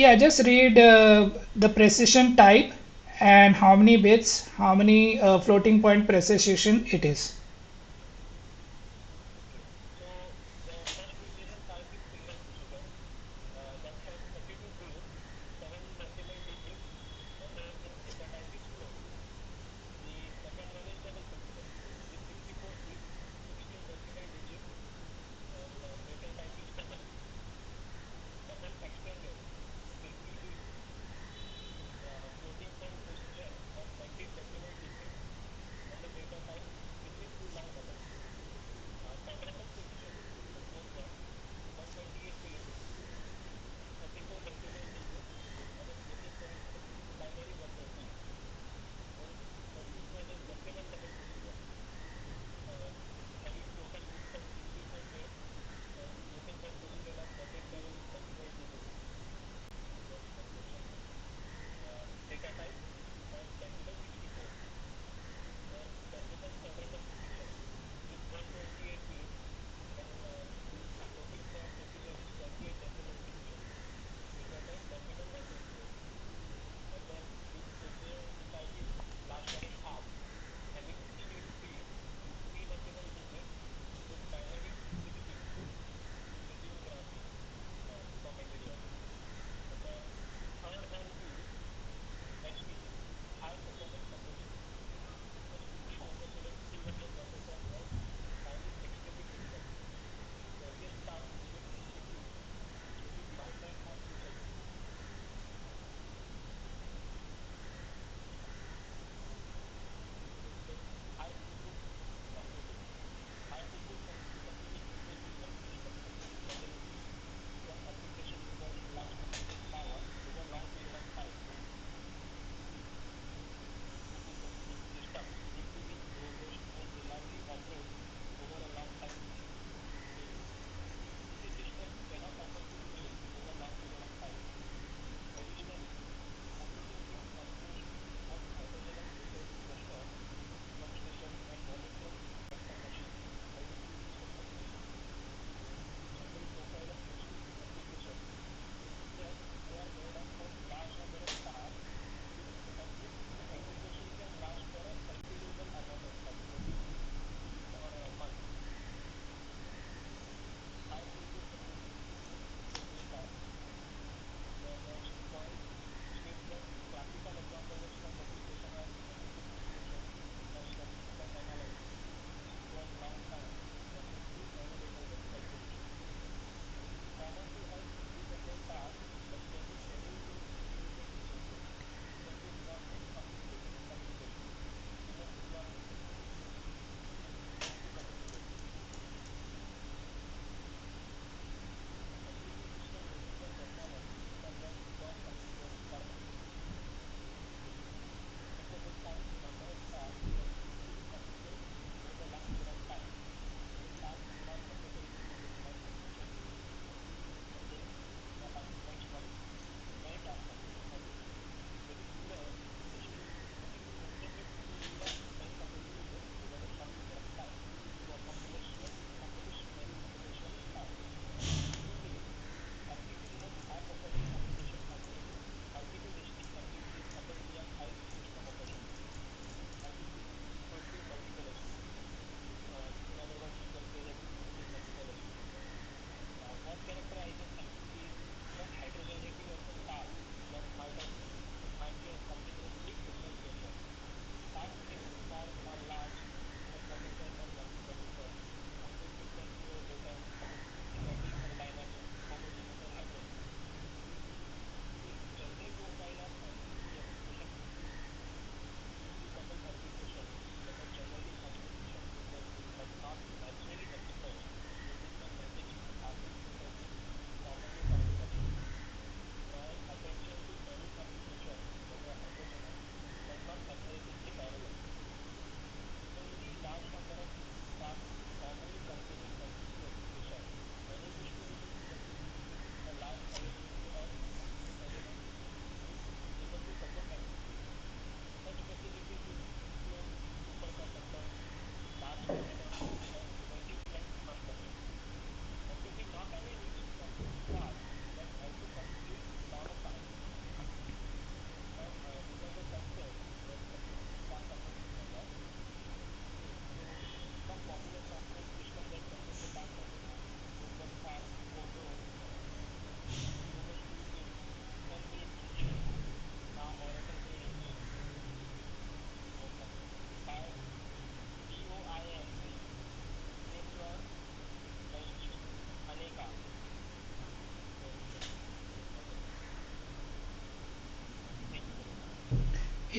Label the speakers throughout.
Speaker 1: Yeah, just read the precision type and how many bits, how many floating point precision it is.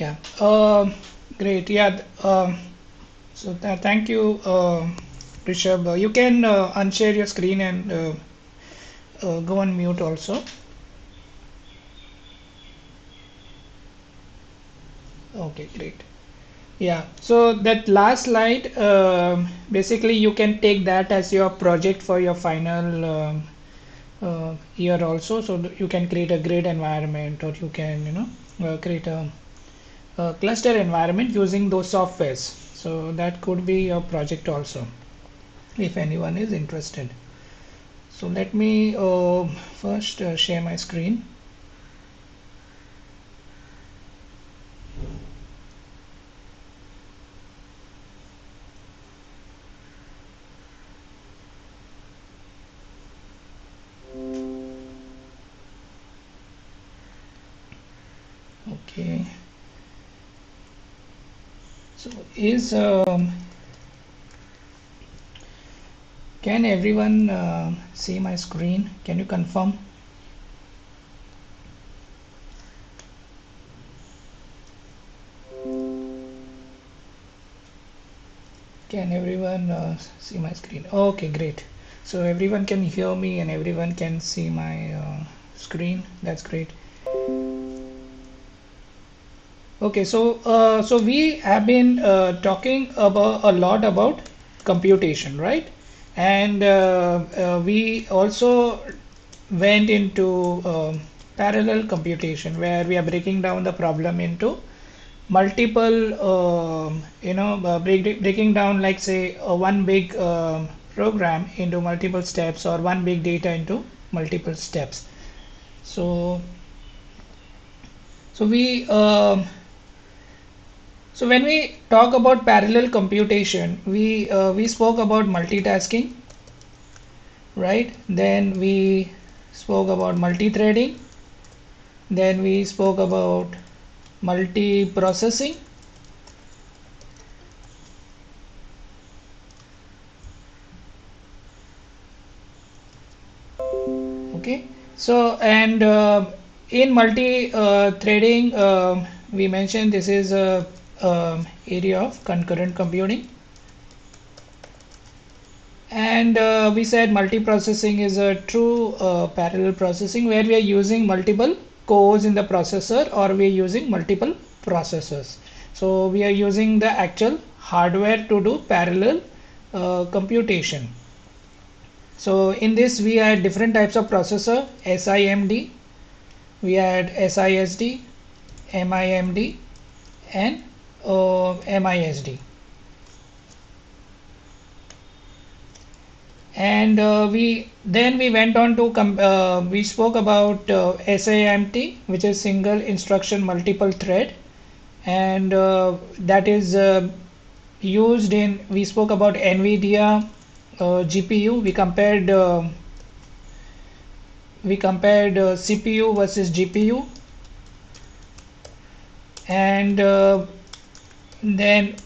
Speaker 1: Yeah. Great. Yeah. So thank you, Rishabh. You can unshare your screen and go on mute also. Okay, great. Yeah. So that last slide, basically you can take that as your project for your final year also. So you can create a grid environment, or you can, create a cluster environment using those softwares. So that could be your project also, if anyone is interested. So let me first share my screen. Okay. So is can everyone see my screen? Can you confirm? Can everyone see my screen? Okay, great. So everyone can hear me and everyone can see my screen. That's great. Okay, so we have been talking about a lot about computation, right? And we also went into parallel computation, where we are breaking down the problem into multiple, breaking down, like say, one big program into multiple steps, or one big data into multiple steps. So, so we so when we talk about parallel computation, we spoke about multitasking, right? Then we spoke about multi-threading. Then we spoke about multi-processing. Okay. So and in multi-threading, we mentioned this is a area of concurrent computing. And we said multiprocessing is a true parallel processing, where we are using multiple cores in the processor, or we are using multiple processors. So we are using the actual hardware to do parallel computation. So in this we had different types of processor: SIMD, we had SISD, MIMD, and MISD. And we went on to we spoke about SIMT, which is single instruction multiple thread, and that is used in, we spoke about NVIDIA GPU. We compared CPU versus GPU, and then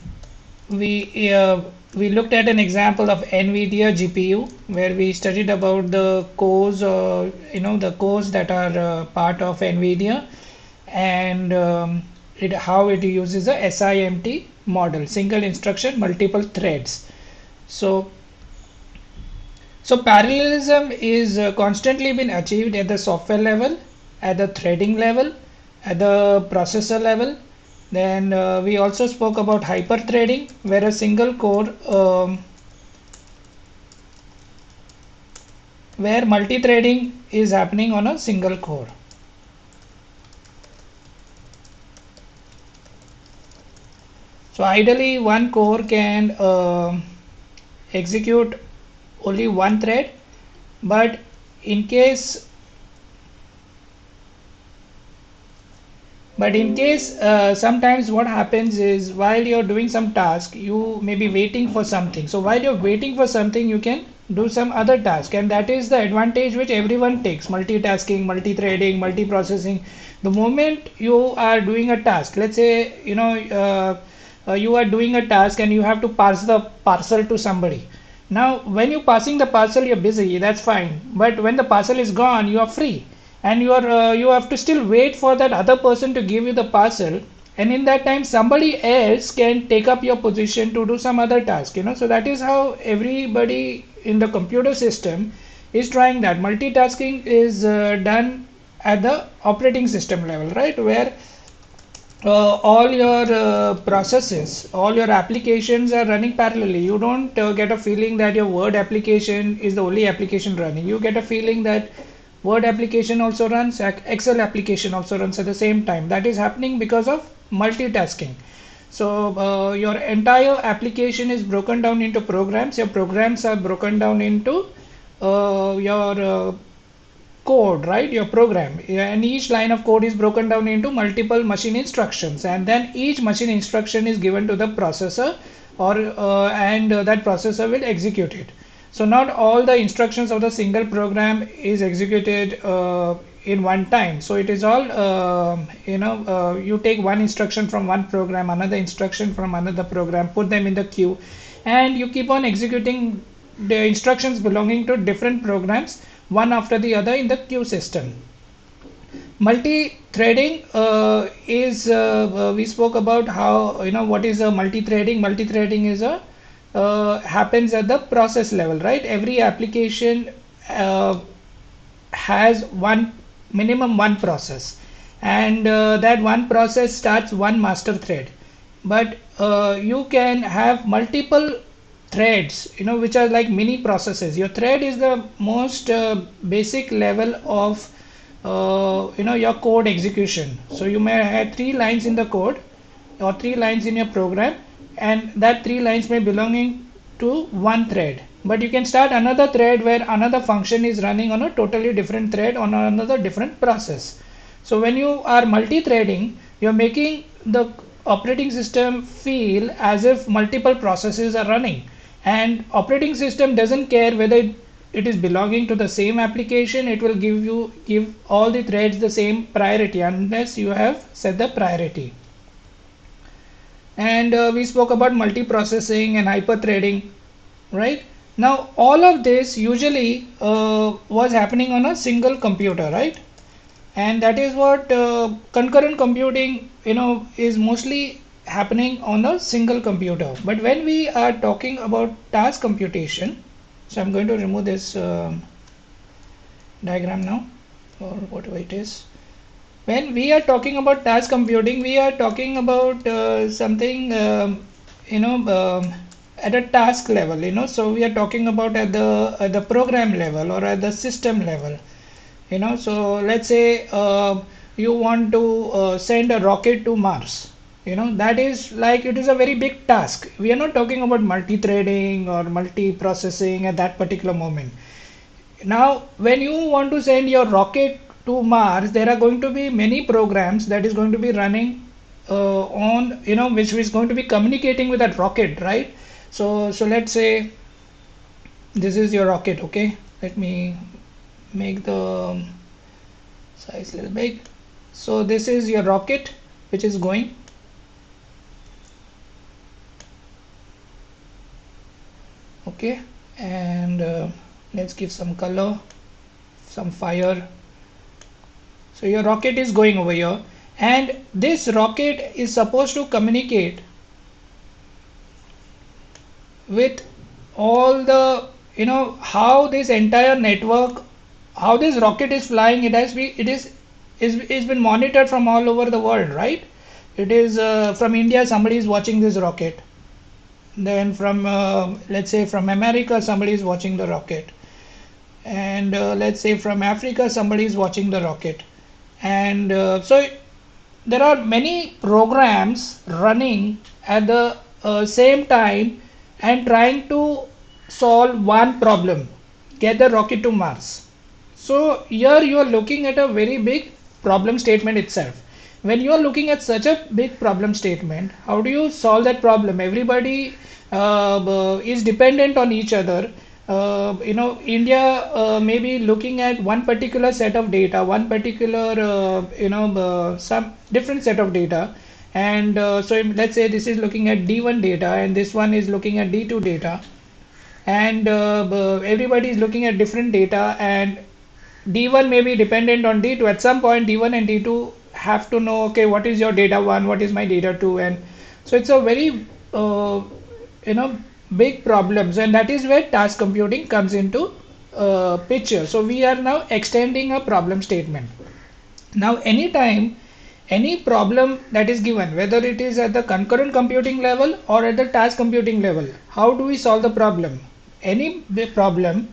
Speaker 1: we uh, we looked at an example of NVIDIA GPU, where we studied about the cores, the cores that are part of NVIDIA, and how it uses a SIMT model, single instruction multiple threads. So so parallelism is constantly been achieved at the software level, at the threading level, at the processor level. Then we also spoke about hyper-threading, where a single core, where multi-threading is happening on a single core. So ideally, one core can execute only one thread, but in case sometimes what happens is, while you're doing some task, you may be waiting for something. So while you're waiting for something, you can do some other task, and that is the advantage which everyone takes: multitasking, multi-threading, multi-processing. The moment you are doing a task, let's say, you are doing a task and you have to pass the parcel to somebody. Now when you're passing the parcel, you're busy, that's fine, but when the parcel is gone, you are free, and you have to still wait for that other person to give you the parcel. and in that time somebody else can take up your position to do some other task, so that is how everybody in the computer system is trying that. Multitasking is done at the operating system level, right, where all your processes, all your applications are running parallelly. You don't get a feeling that your Word application is the only application running. You get a feeling that Word application also runs, Excel application also runs at the same time. That is happening because of multitasking. So your entire application is broken down into programs. Your programs are broken down into your code, right, your program, and each line of code is broken down into multiple machine instructions, and then each machine instruction is given to the processor, or that processor will execute it. So not all the instructions of the single program is executed in one time. So it is all you take one instruction from one program, another instruction from another program, put them in the queue, and you keep on executing the instructions belonging to different programs one after the other in the queue system. Multi-threading is we spoke about how, what is a multi-threading. Multi-threading is a happens at the process level, right? Every application has minimum one process, and that one process starts one master thread, but you can have multiple threads, which are like mini processes. Your thread is the most basic level of your code execution. So you may have 3 lines in the code or 3 lines in your program, and that 3 lines may belonging to one thread, but you can start another thread where another function is running on a totally different thread on another different process. So when you are multi-threading, you're making the operating system feel as if multiple processes are running, and operating system doesn't care whether it is belonging to the same application. It will give all the threads the same priority unless you have set the priority. And we spoke about multiprocessing and hyper-threading, right? Now all of this usually was happening on a single computer, right? And that is what concurrent computing is mostly happening on a single computer. But when we are talking about task computation, so I'm going to remove this diagram now, or whatever it is. When we are talking about task computing, we are talking about something at a task level, so we are talking about at the program level or at the system level. So let's say you want to send a rocket to Mars. That is like, it is a very big task. We are not talking about multi-threading or multi-processing at that particular moment. Now when you want to send your rocket to Mars, there are going to be many programs that is going to be running on, which is going to be communicating with that rocket, right? So let's say this is your rocket. Okay, let me make the size a little big. So this is your rocket which is going. Okay, and let's give some color, some fire. So your rocket is going over here, and this rocket is supposed to communicate with all the, how this entire network, how this rocket is flying. It's been monitored from all over the world, right? It is from India, somebody is watching this rocket. Then from let's say from America, somebody is watching the rocket, and let's say from Africa, somebody is watching the rocket. And so there are many programs running at the same time and trying to solve one problem, get the rocket to Mars. So here you are looking at a very big problem statement itself. When you are looking at such a big problem statement, how do you solve that problem? Everybody is dependent on each other. India may be looking at one particular set of data, one particular some different set of data, and so let's say this is looking at D1 data and this one is looking at D2 data, and everybody is looking at different data, and D1 may be dependent on D2. At some point D1 and D2 have to know, okay, what is your data 1, what is my data 2, and so it's a very you know big problems, and that is where task computing comes into picture. So we are now extending a problem statement. Now anytime any problem that is given, whether it is at the concurrent computing level or at the task computing level, how do we solve the problem? Any big problem,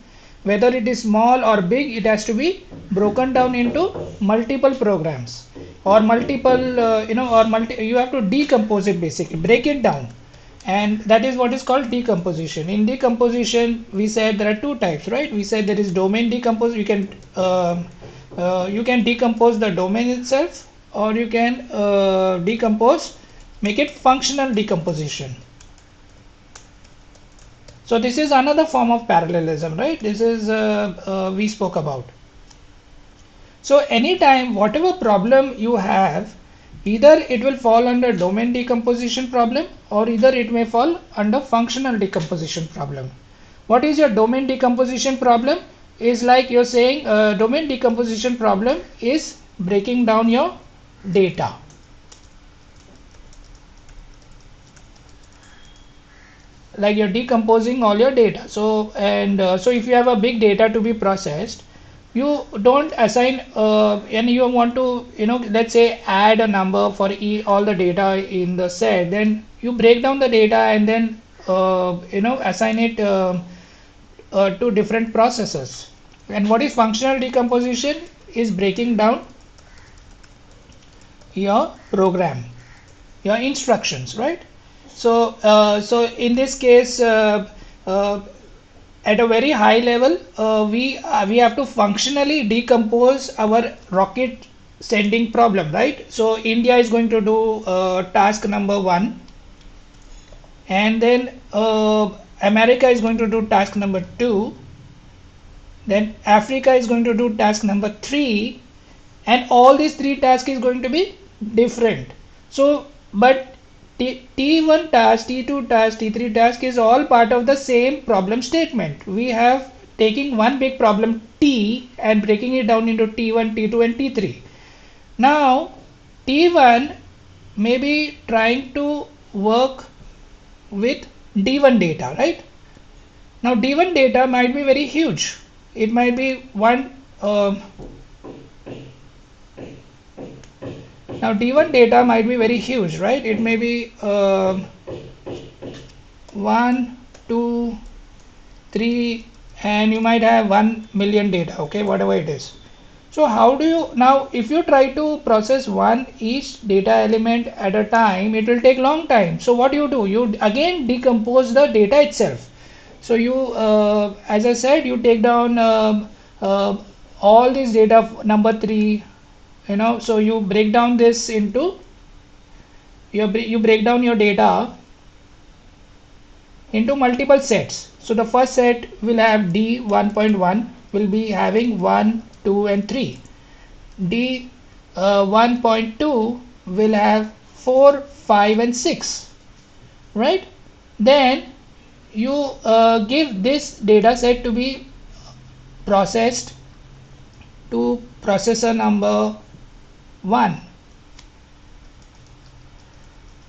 Speaker 1: whether it is small or big, it has to be broken down into multiple programs or multiple you have to decompose it, basically break it down, and that is what is called decomposition. In decomposition we said there are two types, right? We said there is domain decompose. You can decompose the domain itself, or you can make it functional decomposition. So this is another form of parallelism, right? This is we spoke about. So anytime whatever problem you have, either it will fall under domain decomposition problem, or either it may fall under functional decomposition problem. What is your domain decomposition problem? Is like you're saying domain decomposition problem is breaking down your data. Like you're decomposing all your data. So so if you have a big data to be processed, you don't assign and you want to let's say add a number for all the data in the set, then you break down the data and then assign it to different processes. And what is functional decomposition? Is breaking down your program, your instructions, right? So so in this case at a very high level, we have to functionally decompose our rocket sending problem, right? So India is going to do task number 1, and then America is going to do task number 2, then Africa is going to do task number 3, and all these 3 tasks is going to be different. So but T1 task, T2 task, T3 task is all part of the same problem statement. We have taking one big problem T and breaking it down into T1, T2 and T3. Now T1 may be trying to work with D1 data, right? Now D1 data might be very huge. It might be now D1 data might be very huge, right? It may be 1, 2, 3, and you might have 1 million data, okay, whatever it is. So how do you now, if you try to process each data element at a time, it will take long time. So what do? You again decompose the data itself. So you as I said, you take down all this data number 3, so you break down this into you break down your data into multiple sets. So the first set will have D 1.1 will be having 1, 2 and 3. D 1.2 will have 4, 5 and 6, right? Then you give this data set to be processed to processor number 1,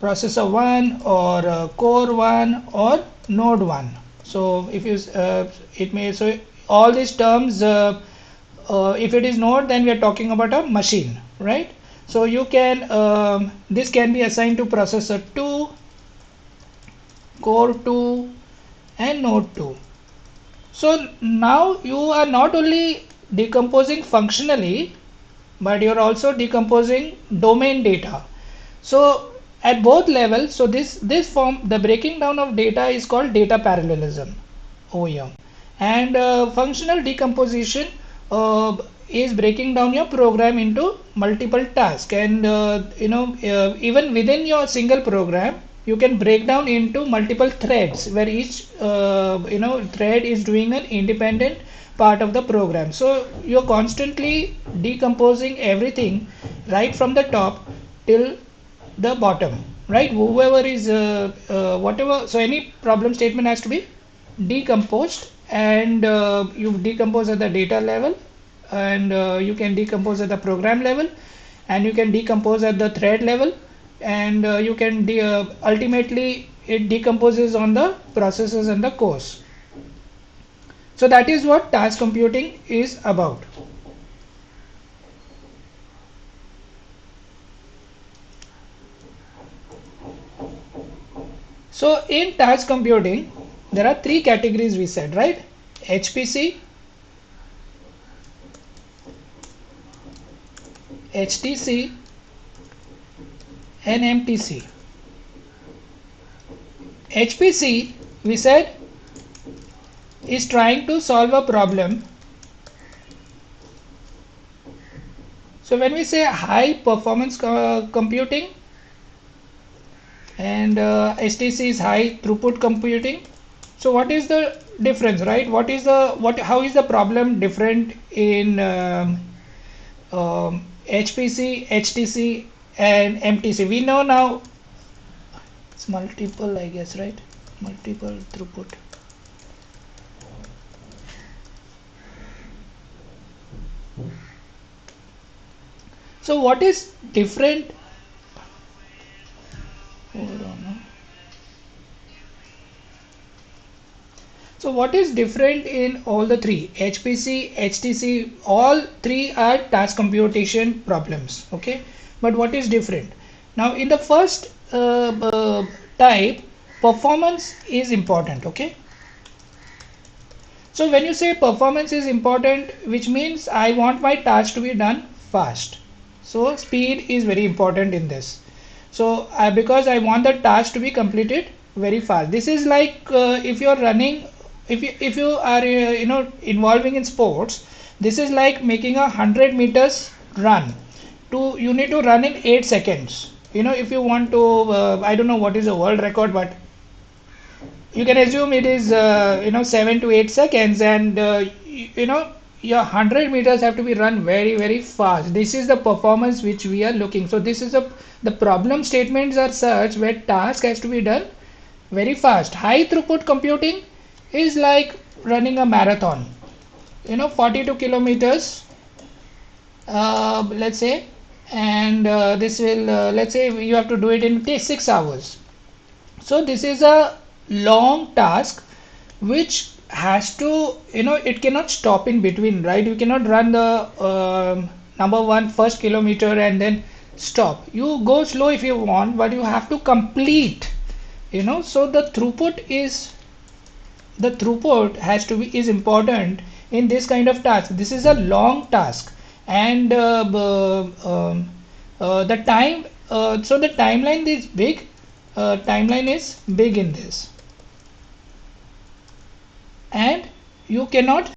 Speaker 1: processor 1 or core 1 or node 1. So if you it may, so all these terms if it is node, then we are talking about a machine, right? So you can this can be assigned to processor 2, core 2 and node 2. So now you are not only decomposing functionally, but you're also decomposing domain data. So at both levels, so this form, the breaking down of data is called data parallelism over here. And functional decomposition is breaking down your program into multiple tasks, and even within your single program you can break down into multiple threads, where each thread is doing an independent part of the program. So you're constantly decomposing everything right from the top till the bottom, right? Whoever is whatever, so any problem statement has to be decomposed, and you decompose at the data level, and you can decompose at the program level, and you can decompose at the thread level, and you can ultimately it decomposes on the processors and the cores. So that is what task computing is about. So in task computing, there are three categories we said, right? HPC, HTC, and MTC. HPC, we said, is trying to solve a problem. So when we say high performance computing, and HTC is high throughput computing. So what is the difference, right? How is the problem different in HPC, HTC, and MTC? We know now it's multiple, I guess, right? Multiple throughput. So what is different? Hold on. So what is different in all the three? HPC, HTC, all three are task computation problems. Okay, but what is different? Now in the first type, performance is important. Okay. So when you say performance is important, which means I want my task to be done fast. So speed is very important in this. So because I want the task to be completed very fast. This is like if you're running, if you are involving in sports, this is like making 100 meters run. You need to run in 8 seconds. If you want to, I don't know what is the world record, but you can assume it is 7 to 8 seconds, and your 100 meters have to be run very very fast. This is the performance which we are looking. So this is the problem statements are such where task has to be done very fast. High throughput computing is like running a marathon, 42 kilometers, let's say, and this will let's say you have to do it in 6 hours. So this is a long task which has to, it cannot stop in between, right? You cannot run the number one first kilometer and then stop. You go slow if you want, but you have to complete, so the throughput has to be is important in this kind of task. This is a long task, and the time so the timeline is big. Timeline is big in this, and you cannot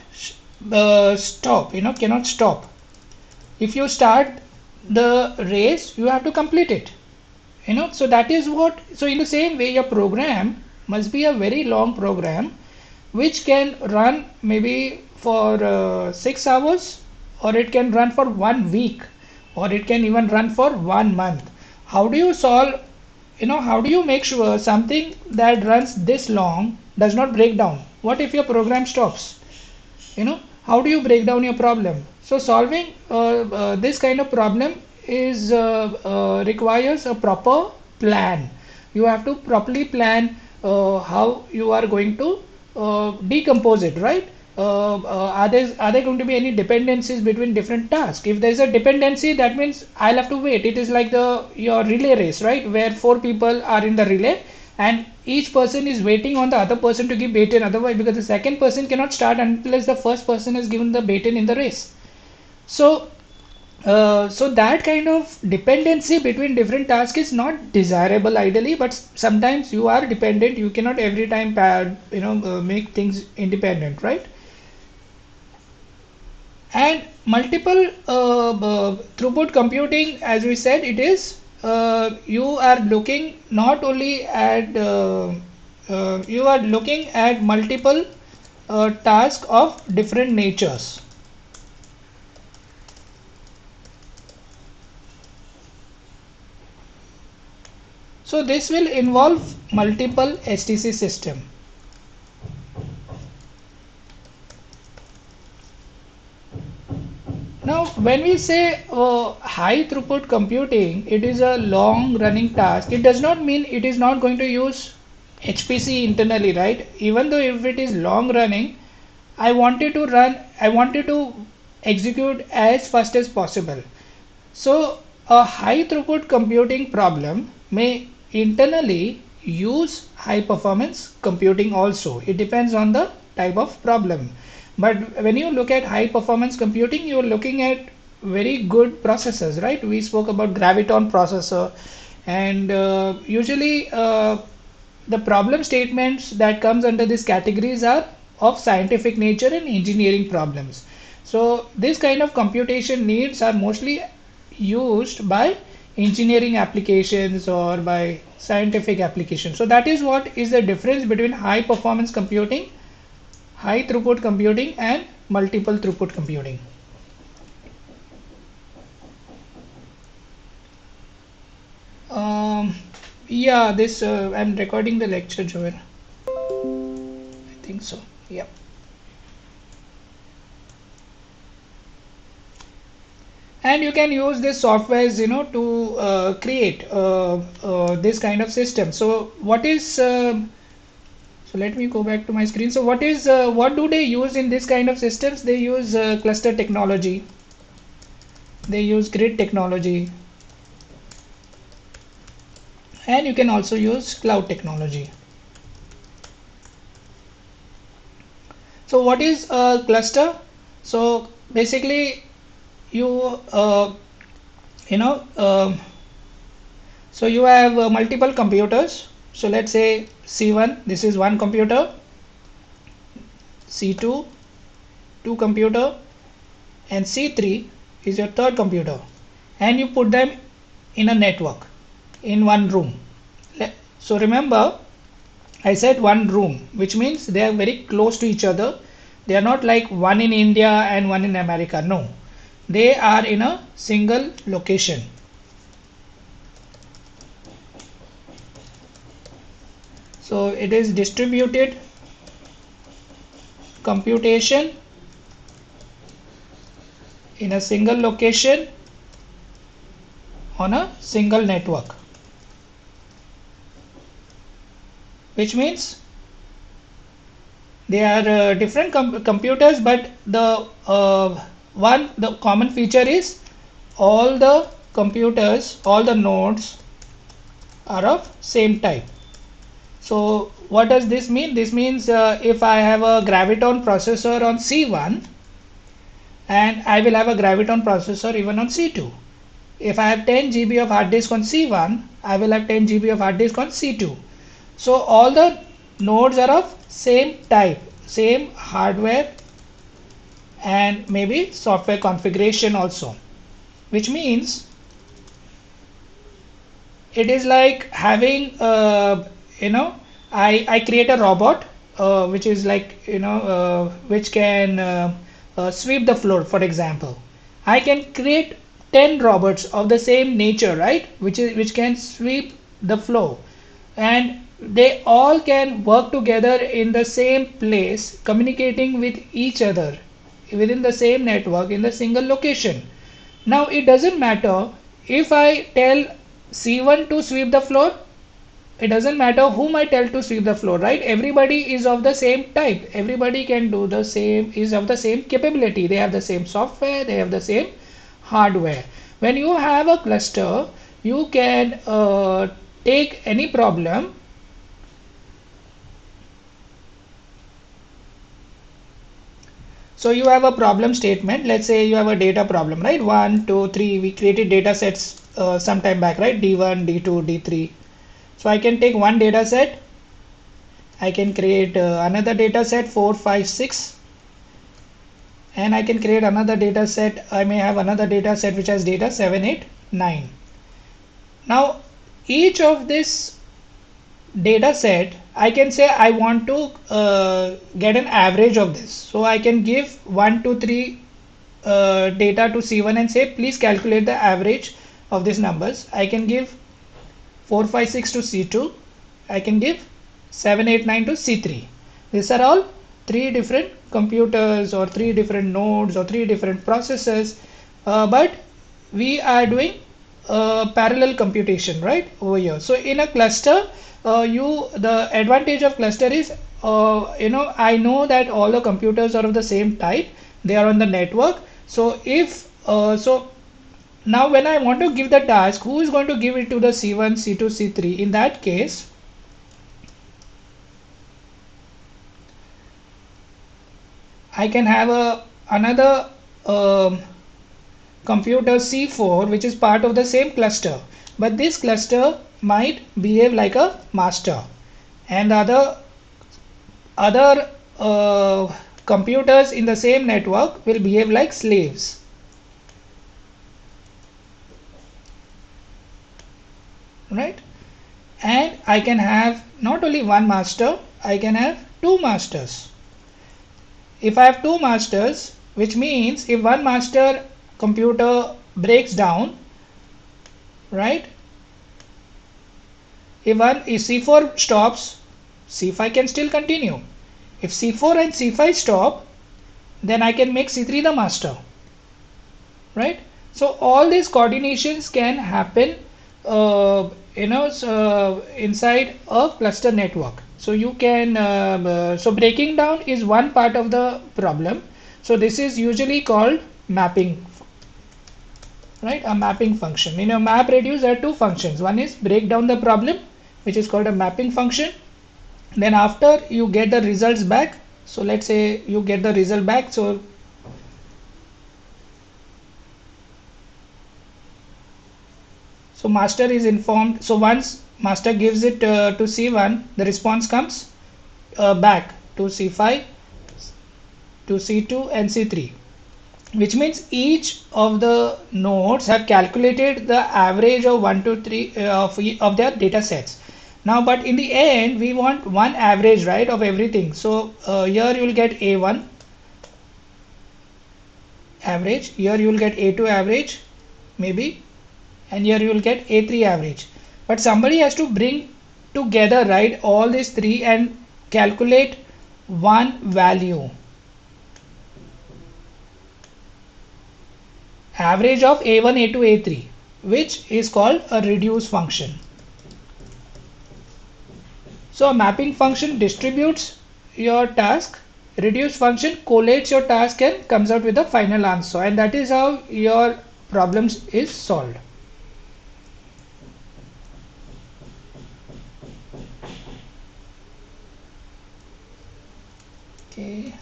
Speaker 1: stop. Cannot stop. If you start the race, you have to complete it. So that is what. So in the same way, your program must be a very long program which can run maybe for 6 hours, or it can run for 1 week, or it can even run for 1 month. How do you solve, how do you make sure something that runs this long does not break down? What if your program stops? How do you break down your problem? So solving this kind of problem is requires a proper plan. You have to properly plan how you are going to decompose it, right? Are there going to be any dependencies between different tasks? If there is a dependency, that means I'll have to wait. It is like your relay race, right, where 4 people are in the relay, and each person is waiting on the other person to give baton. Otherwise, because the second person cannot start unless the first person has given the baton in the race. So so that kind of dependency between different tasks is not desirable ideally, but sometimes you are dependent. You cannot every time make things independent, right? And multiple throughput computing, as we said, it is you are looking not only at you are looking at multiple tasks of different natures. So this will involve multiple HTC system. Now, when we say high throughput computing, it is a long running task. It does not mean it is not going to use HPC internally, right? Even though if it is long running, I wanted to execute as fast as possible. So a high throughput computing problem may internally use high performance computing also. It depends on the type of problem. But when you look at high performance computing, you're looking at very good processors, right? We spoke about Graviton processor, and usually the problem statements that comes under these categories are of scientific nature and engineering problems. So this kind of computation needs are mostly used by engineering applications or by scientific applications. So that is what is the difference between high performance computing, high throughput computing, and multiple throughput computing. Yeah, this I'm recording the lecture, Joel. I think so. Yeah. And you can use this softwares, to create this kind of system. So what is so let me go back to my screen. So what do they use in this kind of systems? They use cluster technology, they use grid technology, and you can also use cloud technology. So what is a cluster? So basically you so you have multiple computers. So let's say C1, this is one computer, C2, two computer, and C3 is your third computer, and you put them in a network in one room. So remember, I said one room, which means they are very close to each other. They are not like one in India and one in America. No, they are in a single location. So it is distributed computation in a single location on a single network, which means they are different computers, but the common feature is all the computers, all the nodes are of same type. So what does this mean? This means if I have a Graviton processor on C1, and I will have a Graviton processor even on C2. If I have 10 GB of hard disk on C1, I will have 10 GB of hard disk on C2. So all the nodes are of same type, same hardware, and maybe software configuration also, which means it is like having I create a robot which is like which can sweep the floor, for example. I can create 10 robots of the same nature, right, which can sweep the floor, and they all can work together in the same place, communicating with each other within the same network in the single location. Now it doesn't matter if I tell C1 to sweep the floor, it doesn't matter whom I tell to sweep the floor, right? Everybody is of the same type, everybody can do the same, is of the same capability, they have the same software, they have the same hardware. When you have a cluster, you can take any problem So you have a problem statement. Let's say you have a data problem, right? 1, 2, 3. We created data sets some time back, right? D1, D2, D3. So I can take one data set. I can create another data set 4, 5, 6. And I can create another data set. I may have another data set which has data 7, 8, 9. Now each of this data set, I can say I want to get an average of this. So I can give 1, 2, 3 data to C1 and say please calculate the average of these numbers. I can give 4, 5, 6 to C2. I can give 7, 8, 9 to C3. These are all 3 different computers or 3 different nodes or 3 different processors but we are doing parallel computation right over here. So in a cluster, the advantage of cluster is, I know that all the computers are of the same type, they are on the network. So if so now when I want to give the task, who is going to give it to the C1, C2, C3? In that case, I can have another computer C4 which is part of the same cluster, but this cluster might behave like a master, and other computers in the same network will behave like slaves. Right? And I can have not only one master, I can have two masters. If I have two masters, which means if one master computer breaks down, right? If C4 stops, C5 can still continue. If C4 and C5 stop, then I can make C3 the master, right? So all these coordinations can happen inside a cluster network. So you can so breaking down is one part of the problem. So this is usually called mapping, right? A mapping function. In a map reduce there are two functions. One is break down the problem, which is called a mapping function. Then after you get the results back, so let's say you get the result back, so master is informed. So once master gives it to C1, the response comes back to C5, to C2 and C3, which means each of the nodes have calculated the average of 1 to 3 of their data sets. Now but in the end we want one average, right, of everything. So here you will get A1 average, here you will get A2 average maybe, and here you will get A3 average. But somebody has to bring together, right, all these three and calculate one value, average of A1, A2, A3, which is called a reduce function. So a mapping function distributes your task, reduce function collates your task and comes out with the final answer, and that is how your problems is solved. Okay.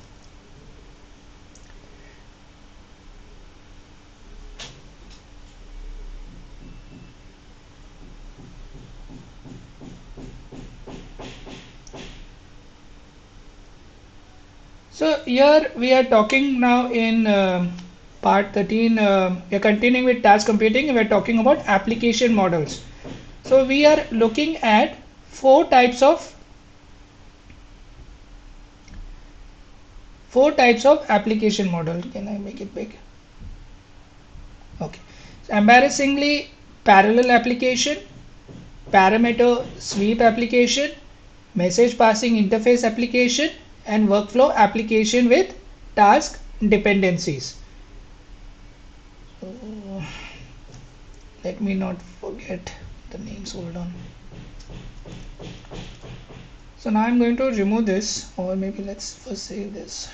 Speaker 1: So here we are talking now in part 13, we are continuing with task computing, and we are talking about application models. So we are looking at four types of application model. Can I make it big? Okay. So embarrassingly, parallel application, parameter sweep application, message passing interface application, and workflow application with task dependencies. Let me not forget the names. Hold on. So now I'm going to remove this, or maybe let's first save this.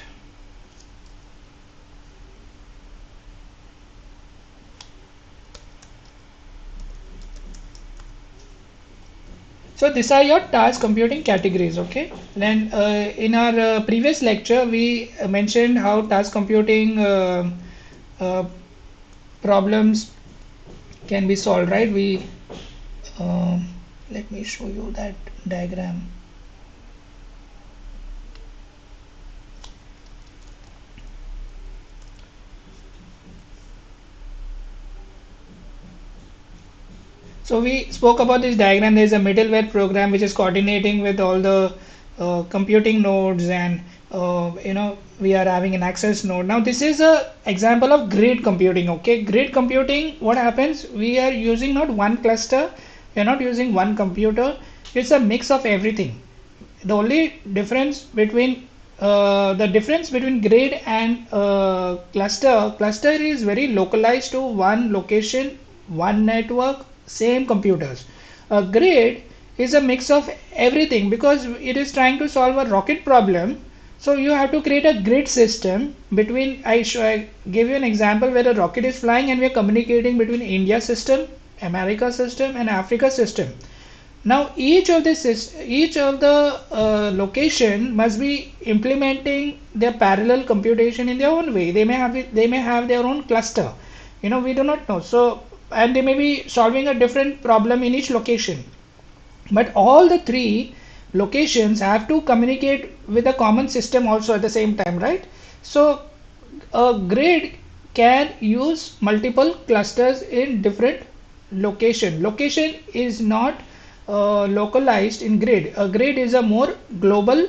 Speaker 1: So these are your task computing categories, okay? Then in our previous lecture, we mentioned how task computing problems can be solved, right? We let me show you that diagram. So we spoke about this diagram. There is a middleware program which is coordinating with all the computing nodes, and we are having an access node. Now this is a example of grid computing. Okay, grid computing, what happens, we are using not one cluster, we are not using one computer, it's a mix of everything. The only difference between the difference between grid and cluster is very localized to one location, one network, same computers. A grid is a mix of everything because it is trying to solve a rocket problem. So you have to create a grid system between, I give you an example where a rocket is flying and we are communicating between India system, America system and Africa system. Now each of the location must be implementing their parallel computation in their own way. They may have their own cluster. We do not know. So, and they may be solving a different problem in each location. But all the three locations have to communicate with a common system also at the same time, right? So a grid can use multiple clusters in different location is not localized in grid. A grid is a more global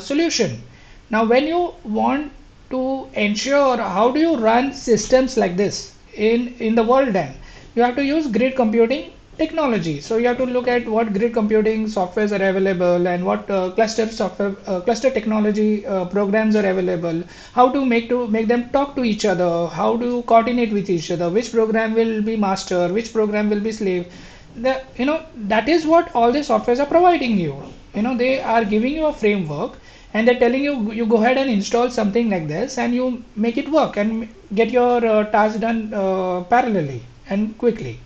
Speaker 1: solution. Now when you want to ensure how do you run systems like this in the world, then you have to use grid computing technology. So you have to look at what grid computing softwares are available and what cluster technology programs are available, how to make them talk to each other, how to coordinate with each other, which program will be master, which program will be slave. That is what all the softwares are providing you. They are giving you a framework and they're telling you go ahead and install something like this and you make it work and get your task done parallelly and quickly.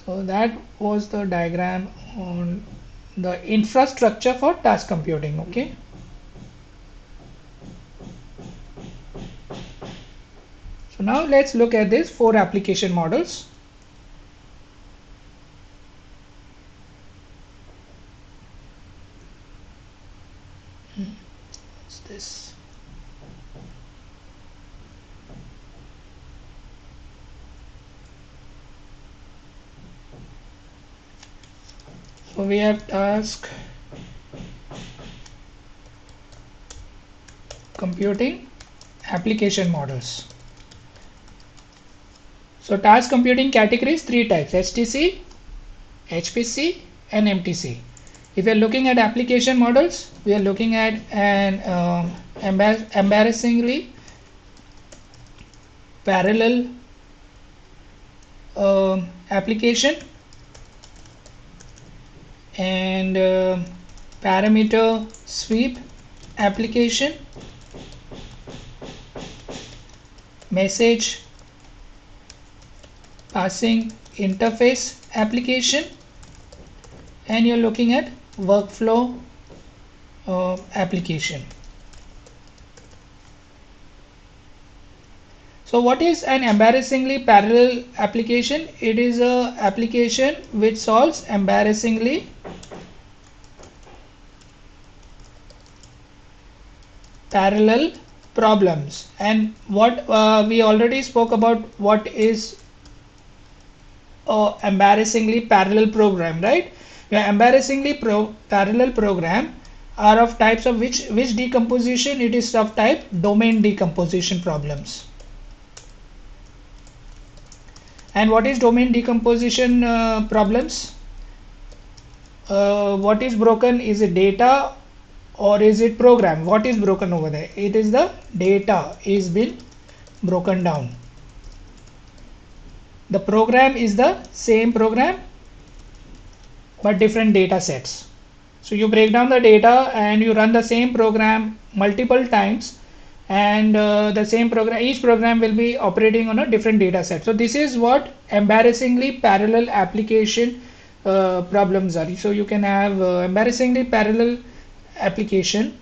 Speaker 1: So that was the diagram on the infrastructure for task computing. Okay. So now let's look at these 4 application models. What's this? So we have task computing application models. So task computing categories 3 types: HTC, HPC and MTC. If we are looking at application models, we are looking at an embarrassingly parallel application and parameter sweep application, message passing interface application, and you're looking at workflow application. So what is an embarrassingly parallel application? It is a application which solves embarrassingly parallel problems. And what we already spoke about what is embarrassingly parallel program, right? Your embarrassingly parallel program are of types of which decomposition? It is of type domain decomposition problems. And what is domain decomposition problems? What is broken? Is it data or is it program? What is broken over there? It is the data is been broken down. The program is the same program but different data sets. So you break down the data and you run the same program multiple times, and the same program, each program will be operating on a different data set. So this is what embarrassingly parallel application problems are. So you can have embarrassingly parallel application.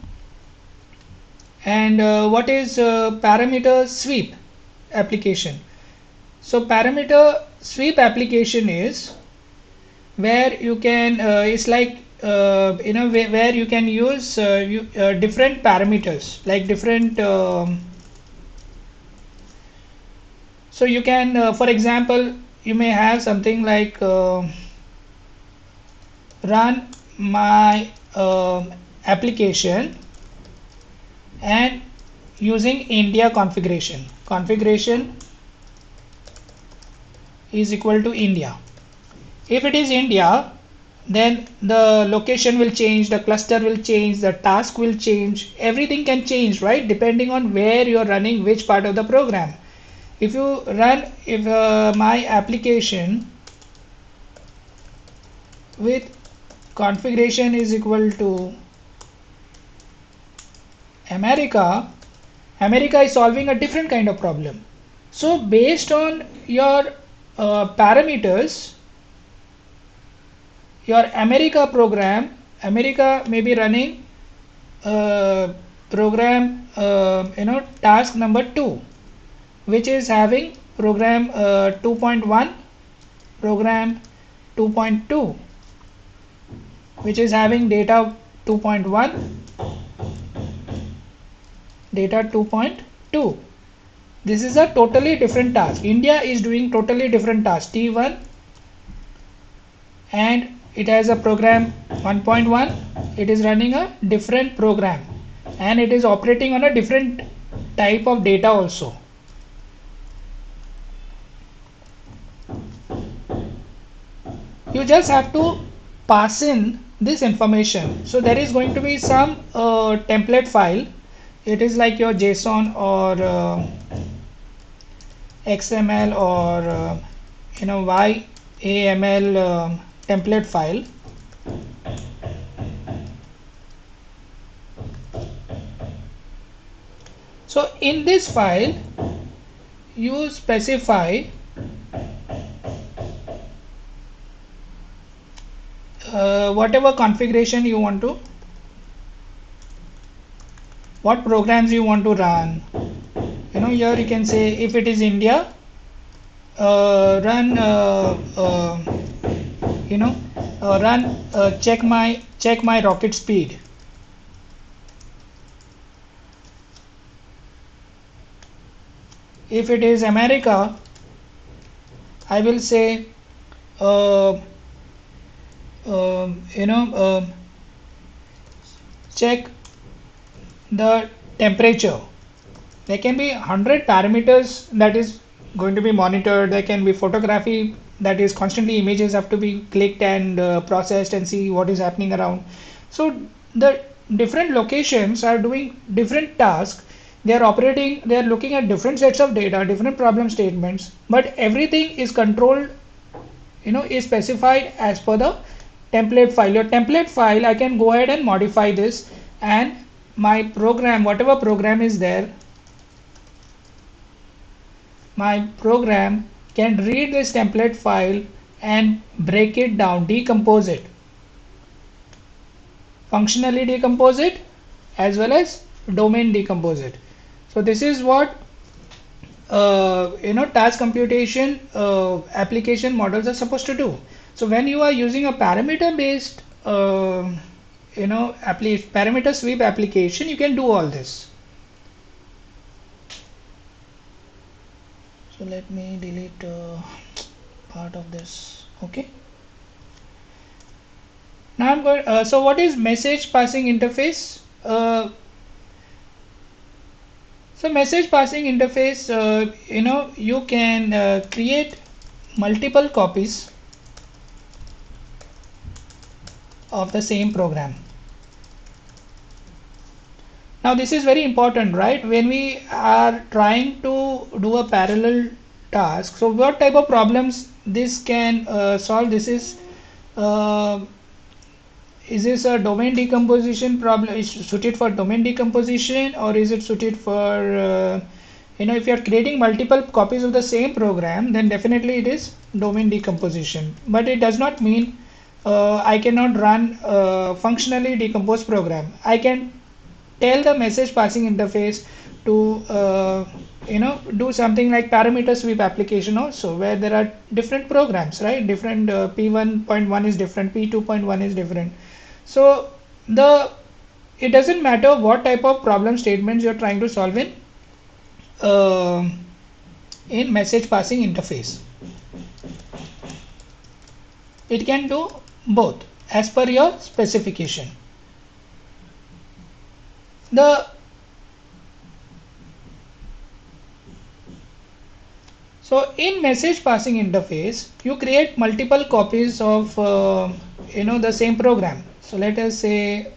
Speaker 1: And what is parameter sweep application? So parameter sweep application is where you can it's like where you can use different parameters, like different so you can for example you may have something like run my application and using India configuration is equal to India. If it is India, then the location will change, the cluster will change, the task will change, everything can change, right, depending on where you're running which part of the program. If you run, if my application with configuration is equal to America, America is solving a different kind of problem. So based on your parameters, your America program, America may be running program task number 2, which is having program 2.1, program 2.2, which is having data 2.1, data 2.2. This is a totally different task. India is doing totally different task, T1, and it has a program 1.1. It is running a different program and it is operating on a different type of data also. You just have to pass in this information. So there is going to be some template file. It is like your JSON or XML or YAML template file. So in this file you specify whatever configuration you want to, what programs you want to run. Here you can say if it is India, run check my rocket speed. If it is America, I will say check the temperature. There can be 100 parameters that is going to be monitored. There can be photography, that is constantly images have to be clicked and processed and see what is happening around. So the different locations are doing different tasks. They are operating, they are looking at different sets of data, different problem statements, but everything is controlled, is specified as per the template file. Your template file, I can go ahead and modify this, and my program, whatever program is there, my program can read this template file and break it down, decompose it, functionally decompose it as well as domain decompose it. So this is what task computation application models are supposed to do. So when you are using a parameter based parameter sweep application, you can do all this. So let me delete part of this. Okay, now I'm going so what is message passing interface? So message passing interface, you can create multiple copies of the same program. Now this is very important, right? When we are trying to do a parallel task, so what type of problems this can solve? This is this a domain decomposition problem? Is suited for domain decomposition, or is it suited for if you are creating multiple copies of the same program, then definitely it is domain decomposition. But it does not mean I cannot run functionally decomposed program. I can tell the message passing interface to do something like parameter sweep application also, where there are different programs, right? Different P1.1 is different, P2.1 is different. So it doesn't matter what type of problem statements you're trying to solve in message passing interface. It can do both as per your specification. So in message passing interface, you create multiple copies of the same program. So let us say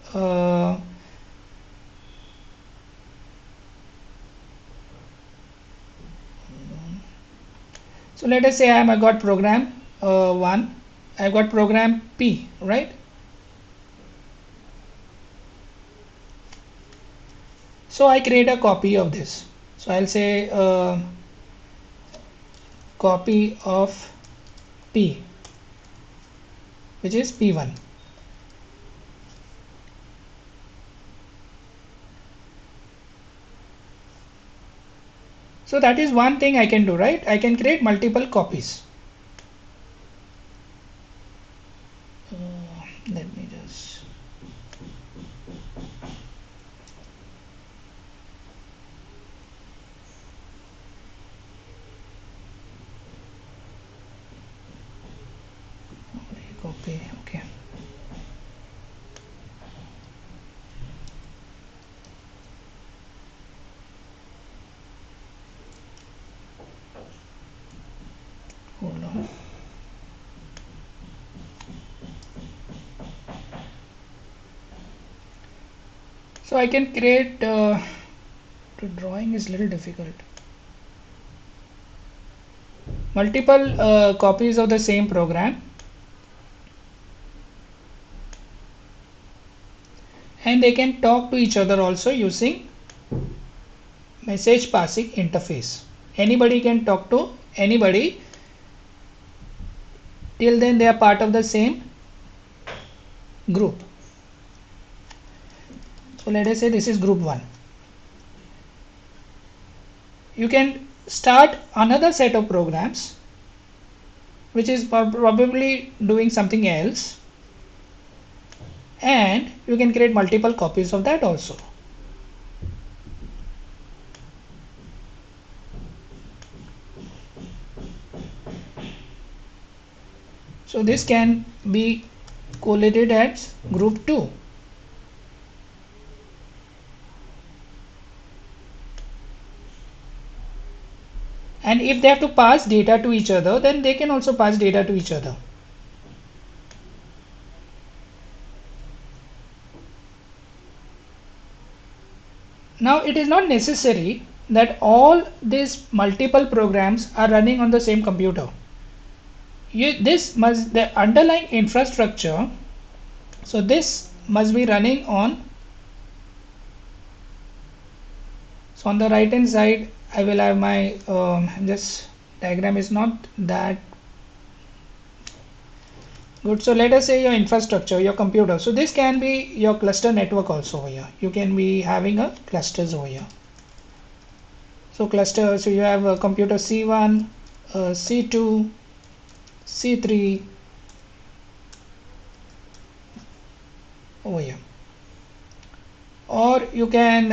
Speaker 1: I got program 1, I got program P, right? So I create a copy of this. So I'll say copy of P, which is P1. So that is one thing I can do, right? I can create multiple copies. Let me just copy. Okay. Hold on. So I can create the drawing is little difficult. Multiple copies of the same program, and they can talk to each other also using message passing interface. Anybody can talk to anybody. Till then they are part of the same group. So let us say this is group 1. You can start another set of programs which is probably doing something else, and you can create multiple copies of that also. So this can be collated as group 2. And if they have to pass data to each other, then they can also pass data to each other. Now it is not necessary that all these multiple programs are running on the same computer. The underlying infrastructure, so this must be running on, so on the right hand side I will have my this diagram is not that good. So let us say your infrastructure, your computer. So this can be your cluster network also over here. You can be having a clusters over here. So cluster, so you have a computer C1, C2, C3 over here. Or you can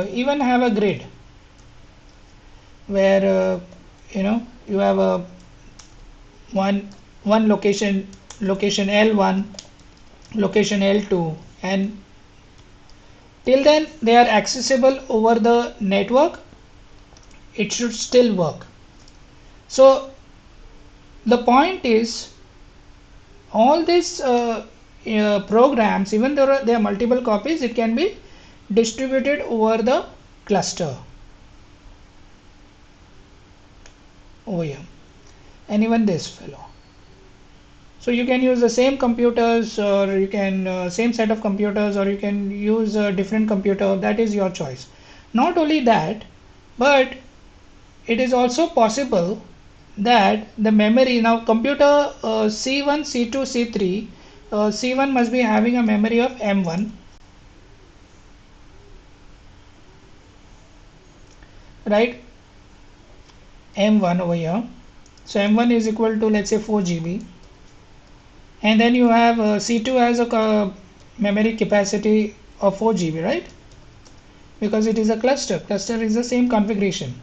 Speaker 1: even have a grid where you have a one location L1, location L2, and till then they are accessible over the network. It should still work. So the point is, all these programs, even though there are multiple copies, it can be distributed over the cluster over here, and even this fellow. So you can use the same computers, or you can same set of computers, or you can use a different computer. That is your choice. Not only that, but it is also possible that the memory, now computer C1, C2, C3, C1 must be having a memory of M1, right? M1 over here. So M1 is equal to, let's say, 4 GB. And then you have C2 has a memory capacity of 4 GB, right? Because it is a cluster. Cluster is the same configuration.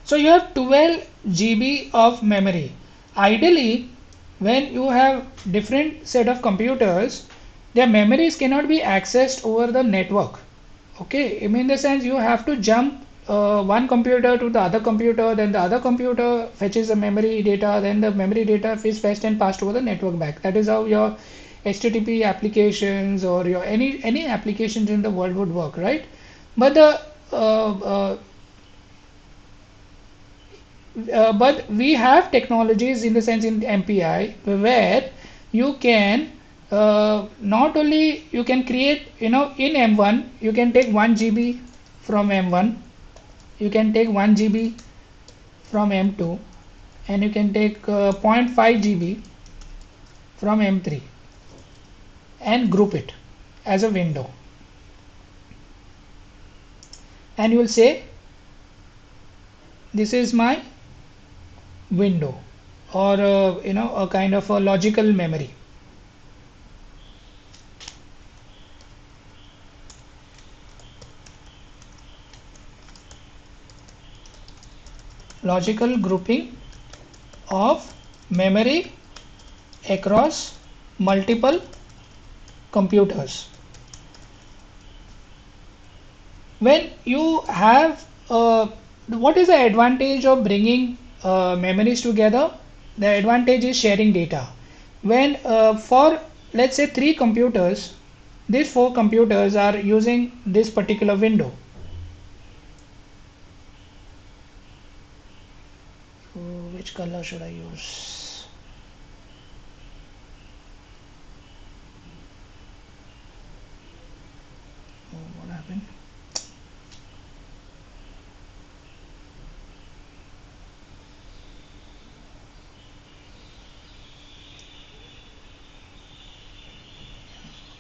Speaker 1: So you have 12 GB of memory. Ideally, when you have different set of computers, their memories cannot be accessed over the network. Okay, in the sense you have to jump one computer to the other computer, then the other computer fetches the memory data, then the memory data is fetched and passed over the network back. That is how your HTTP applications or your any applications in the world would work, right? But the but we have technologies in the sense in MPI where you can not only you can create, in M1 you can take 1 GB from M1, you can take 1 GB from M2, and you can take zero point 0.5 GB from M3 and group it as a window, and you will say this is my window, or a kind of a logical memory. Logical grouping of memory across multiple computers. When you have what is the advantage of bringing memories together? The advantage is sharing data. When for let's say 3 computers, these 4 computers are using this particular window. So which color should I use? Oh, what happened?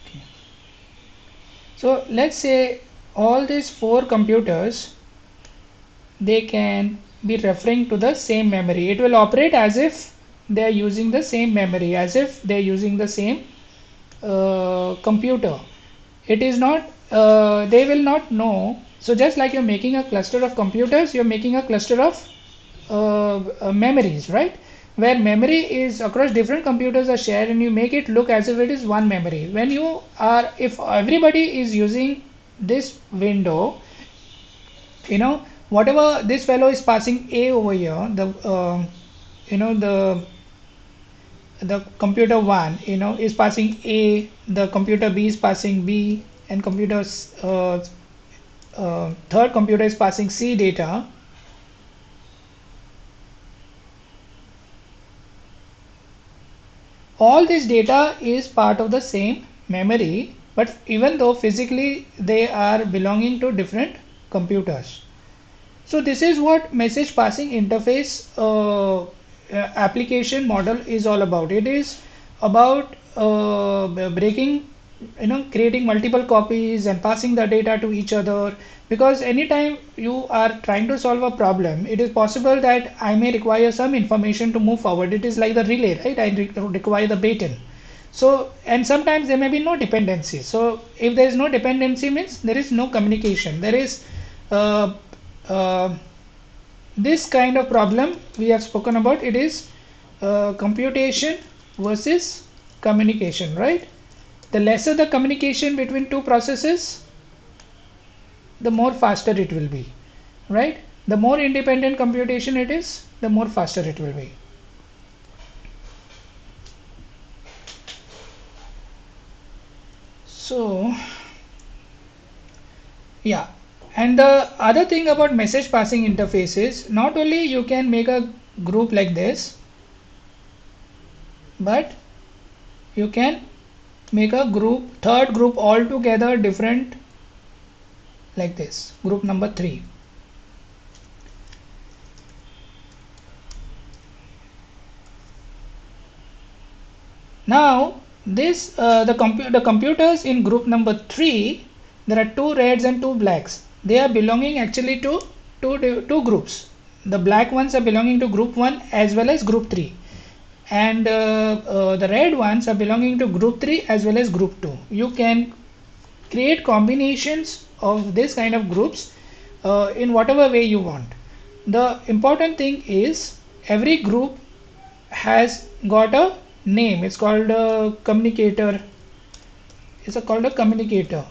Speaker 1: Okay. So let's say all these 4 computers, they can be referring to the same memory. It will operate as if they are using the same memory, as if they are using the same computer. It is not, they will not know. So just like you're making a cluster of computers, you're making a cluster of memories, right? Where memory is across different computers are shared, and you make it look as if it is one memory. When you are, if everybody is using this window, whatever this fellow is passing A over here, the computer 1 is passing A, the computer B is passing B, and third computer is passing C data. All this data is part of the same memory, but even though physically they are belonging to different computers. So this is what message passing interface application model is all about. It is about breaking, creating multiple copies and passing the data to each other, because anytime you are trying to solve a problem, it is possible that I may require some information to move forward. It is like the relay, right? I require the baton. So, and sometimes there may be no dependency. So if there is no dependency, means there is no communication. There is uh, uh, this kind of problem we have spoken about. It is computation versus communication, right? The lesser the communication between two processes, the more faster it will be, right? The more independent computation it is, the more faster it will be. So yeah, and the other thing about message passing interfaces, not only you can make a group like this, but you can make a third group altogether different, like this, group number 3. Now this the computers in group number 3, there are 2 reds and 2 blacks. They are belonging actually to two groups. The black ones are belonging to group 1 as well as group 3, and the red ones are belonging to group 3 as well as group 2. You can create combinations of this kind of groups in whatever way you want. The important thing is every group has got a name. It's called a communicator. Called a communicator.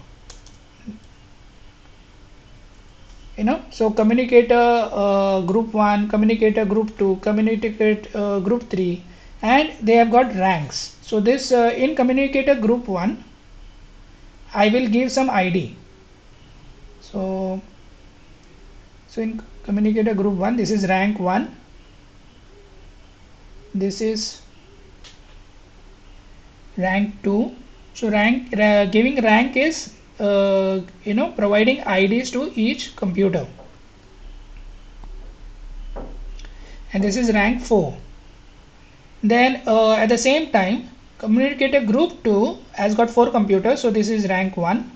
Speaker 1: so communicator group 1, communicator group 2, communicator group 3, and they have got ranks. So this in communicator group 1 I will give some ID. So in communicator group 1, this is rank 1, this is rank 2. So giving rank is providing IDs to each computer, and this is rank 4. Then at the same time, communicator group 2 has got 4 computers, so this is rank 1,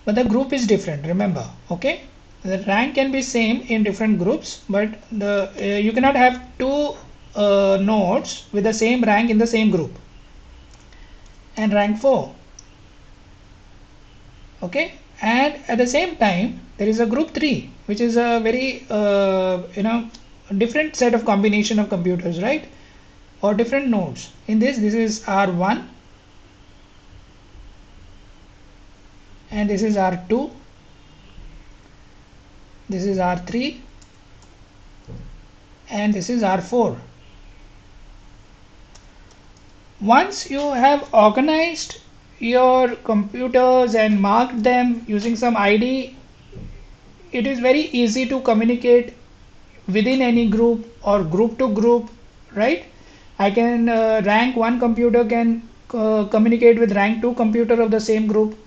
Speaker 1: but the group is different, remember. Okay, the rank can be same in different groups, but you cannot have two nodes with the same rank in the same group. And rank 4. Okay, and at the same time there is a group 3, which is a very different set of combination of computers, right, or different nodes. In this is R1, and this is R2, this is R3, and this is R4. Once you have organized your computers and marked them using some ID, it is very easy to communicate within any group or group to group, right? I can rank 1 computer can communicate with rank 2 computer of the same group,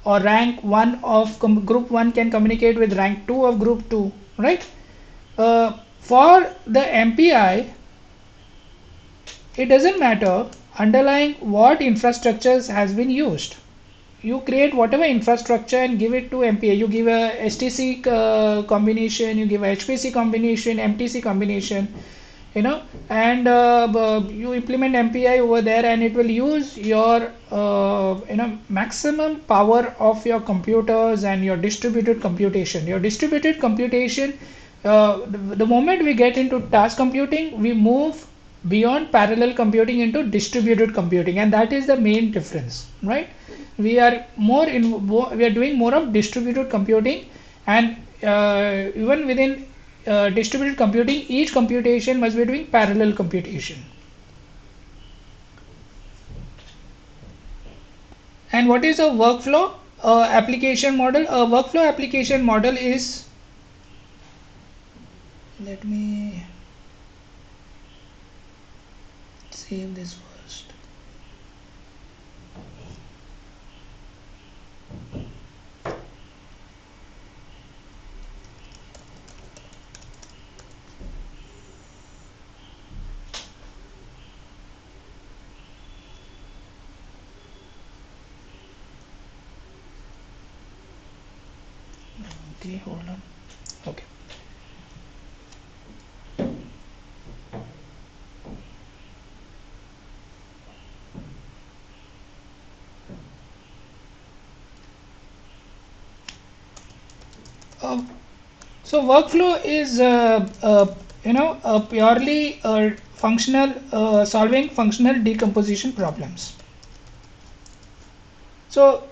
Speaker 1: or rank 1 of group 1 can communicate with rank 2 of group 2, right? For the MPI, it doesn't matter underlying what infrastructures has been used. You create whatever infrastructure and give it to MPI. You give a STC combination, you give a HPC combination, MTC combination, and you implement MPI over there, and it will use your maximum power of your computers and your distributed computation. Your distributed computation, the moment we get into task computing, we move beyond parallel computing into distributed computing, and that is the main difference, right? We are doing more of distributed computing, and even within distributed computing, each computation must be doing parallel computation. And what is a workflow application model? A workflow application model is, let me save this first. Okay, hold on. Okay. So workflow is a purely functional solving functional decomposition problems. So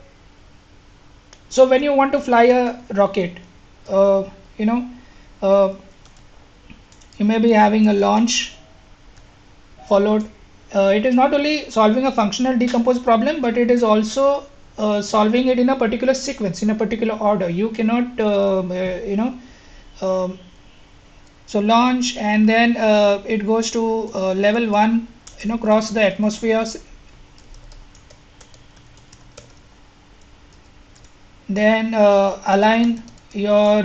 Speaker 1: when you want to fly a rocket, you may be having a launch followed. It is not only solving a functional decompose problem, but it is also solving it in a particular sequence, in a particular order. You cannot so launch, and then it goes to level 1, cross the atmosphere, then align your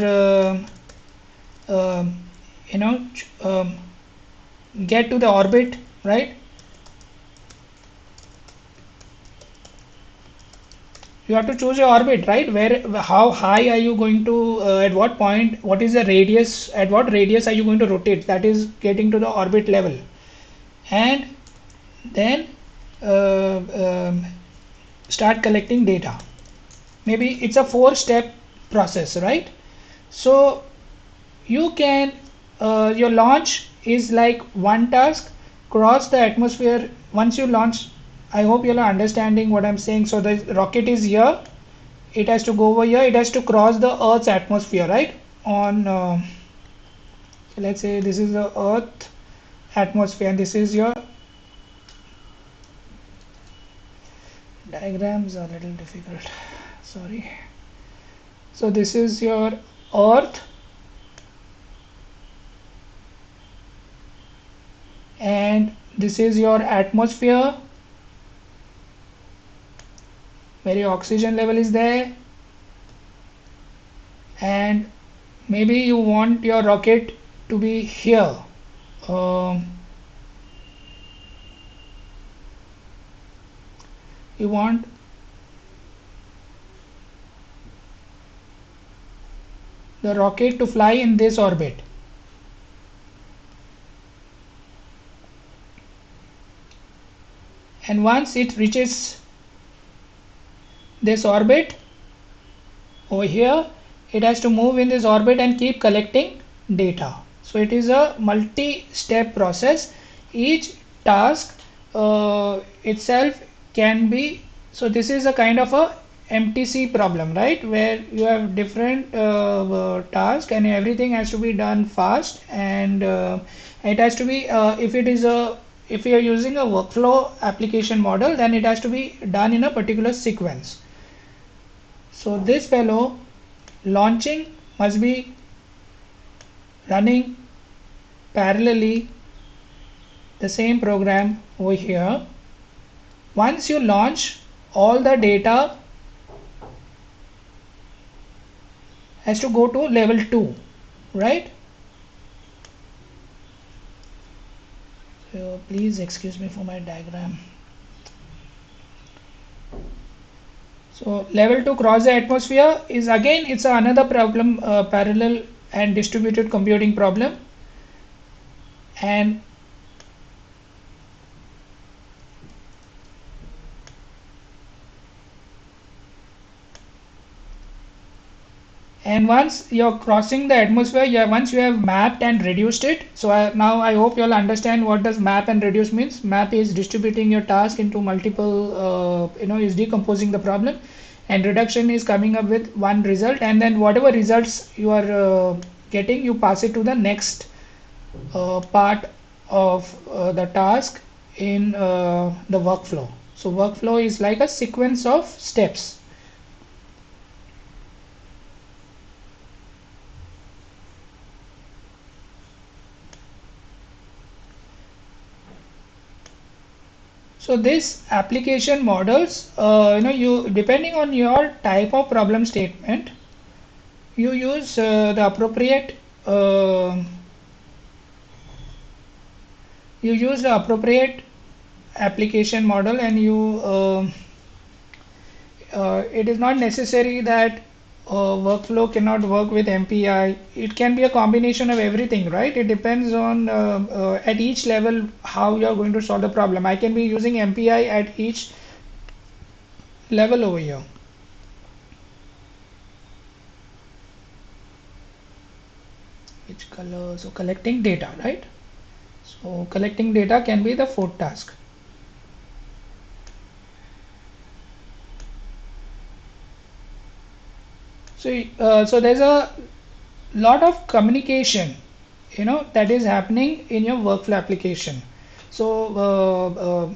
Speaker 1: get to the orbit, right? You have to choose your orbit, right? How high are you going to, at what point, what is the radius, at what radius are you going to rotate? That is getting to the orbit level. And then start collecting data. Maybe it's a 4-step process, right? So you can your launch is like one task, cross the atmosphere. Once you launch, I hope you're understanding what I'm saying. So the rocket is here, it has to go over here, it has to cross the Earth's atmosphere, right? On let's say this is the Earth atmosphere and this is your diagrams are a little difficult, sorry. So this is your Earth and this is your atmosphere where your oxygen level is there, and maybe you want your rocket to be here. You want the rocket to fly in this orbit. And once it reaches this orbit over here, it has to move in this orbit and keep collecting data. So it is a multi-step process. Each task itself can be, so this is a kind of a MTC problem, right, where you have different tasks and everything has to be done fast, and it has to be if you are using a workflow application model, then it has to be done in a particular sequence. So this fellow launching must be running parallelly the same program over here. Once you launch, all the data has to go to level 2, right? So please excuse me for my diagram. So level 2 cross the atmosphere is again, it's another problem, parallel and distributed computing problem. And once you're crossing the atmosphere, once you have mapped and reduced it, so now I hope you'll understand what does map and reduce means. Map is distributing your task into multiple, is decomposing the problem, and reduction is coming up with one result, and then whatever results you are getting, you pass it to the next part of the task in the workflow. So workflow is like a sequence of steps. So this application models, you depending on your type of problem statement, you use the appropriate application model, and it is not necessary that workflow cannot work with MPI. It can be a combination of everything, right? It depends on at each level how you are going to solve the problem. I can be using MPI at each level over here. Which color? So collecting data, right? So collecting data can be the fourth task. So there's a lot of communication, that is happening in your workflow application. So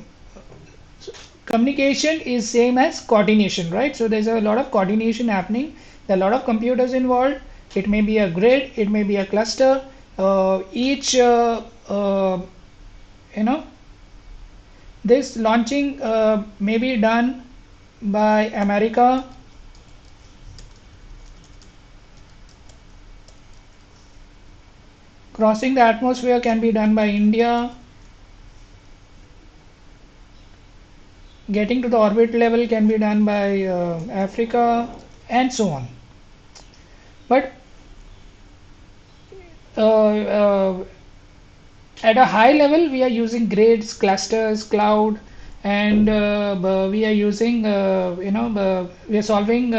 Speaker 1: communication is same as coordination, right? So there's a lot of coordination happening. There are a lot of computers involved. It may be a grid, it may be a cluster. This launching may be done by America. Crossing the atmosphere can be done by India. Getting to the orbit level can be done by Africa, and so on. But at a high level, we are using grids, clusters, cloud, and we are using, we are solving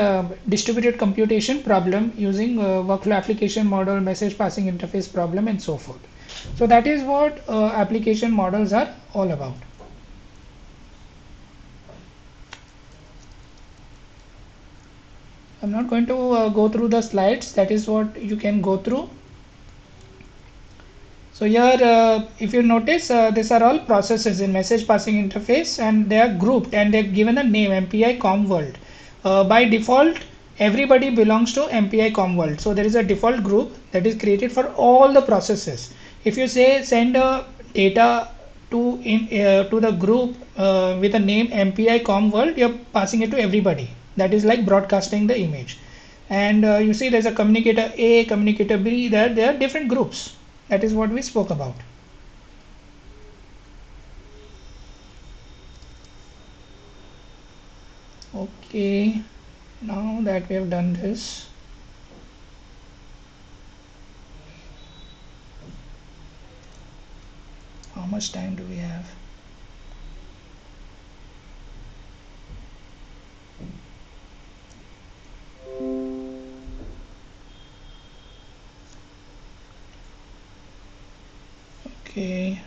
Speaker 1: distributed computation problem using workflow application model, message passing interface problem, and so forth. So that is what application models are all about. I'm not going to go through the slides. That is what you can go through. So here, if you notice, these are all processes in message passing interface, and they are grouped and they're given a name, MPI ComWorld. By default, everybody belongs to MPI ComWorld. So there is a default group that is created for all the processes. If you say send a data to the group with a name MPI ComWorld, you're passing it to everybody. That is like broadcasting the image. And you see there's a communicator A, communicator B, there are different groups. That is what we spoke about. Okay, now that we have done this, how much time do we have? Okay,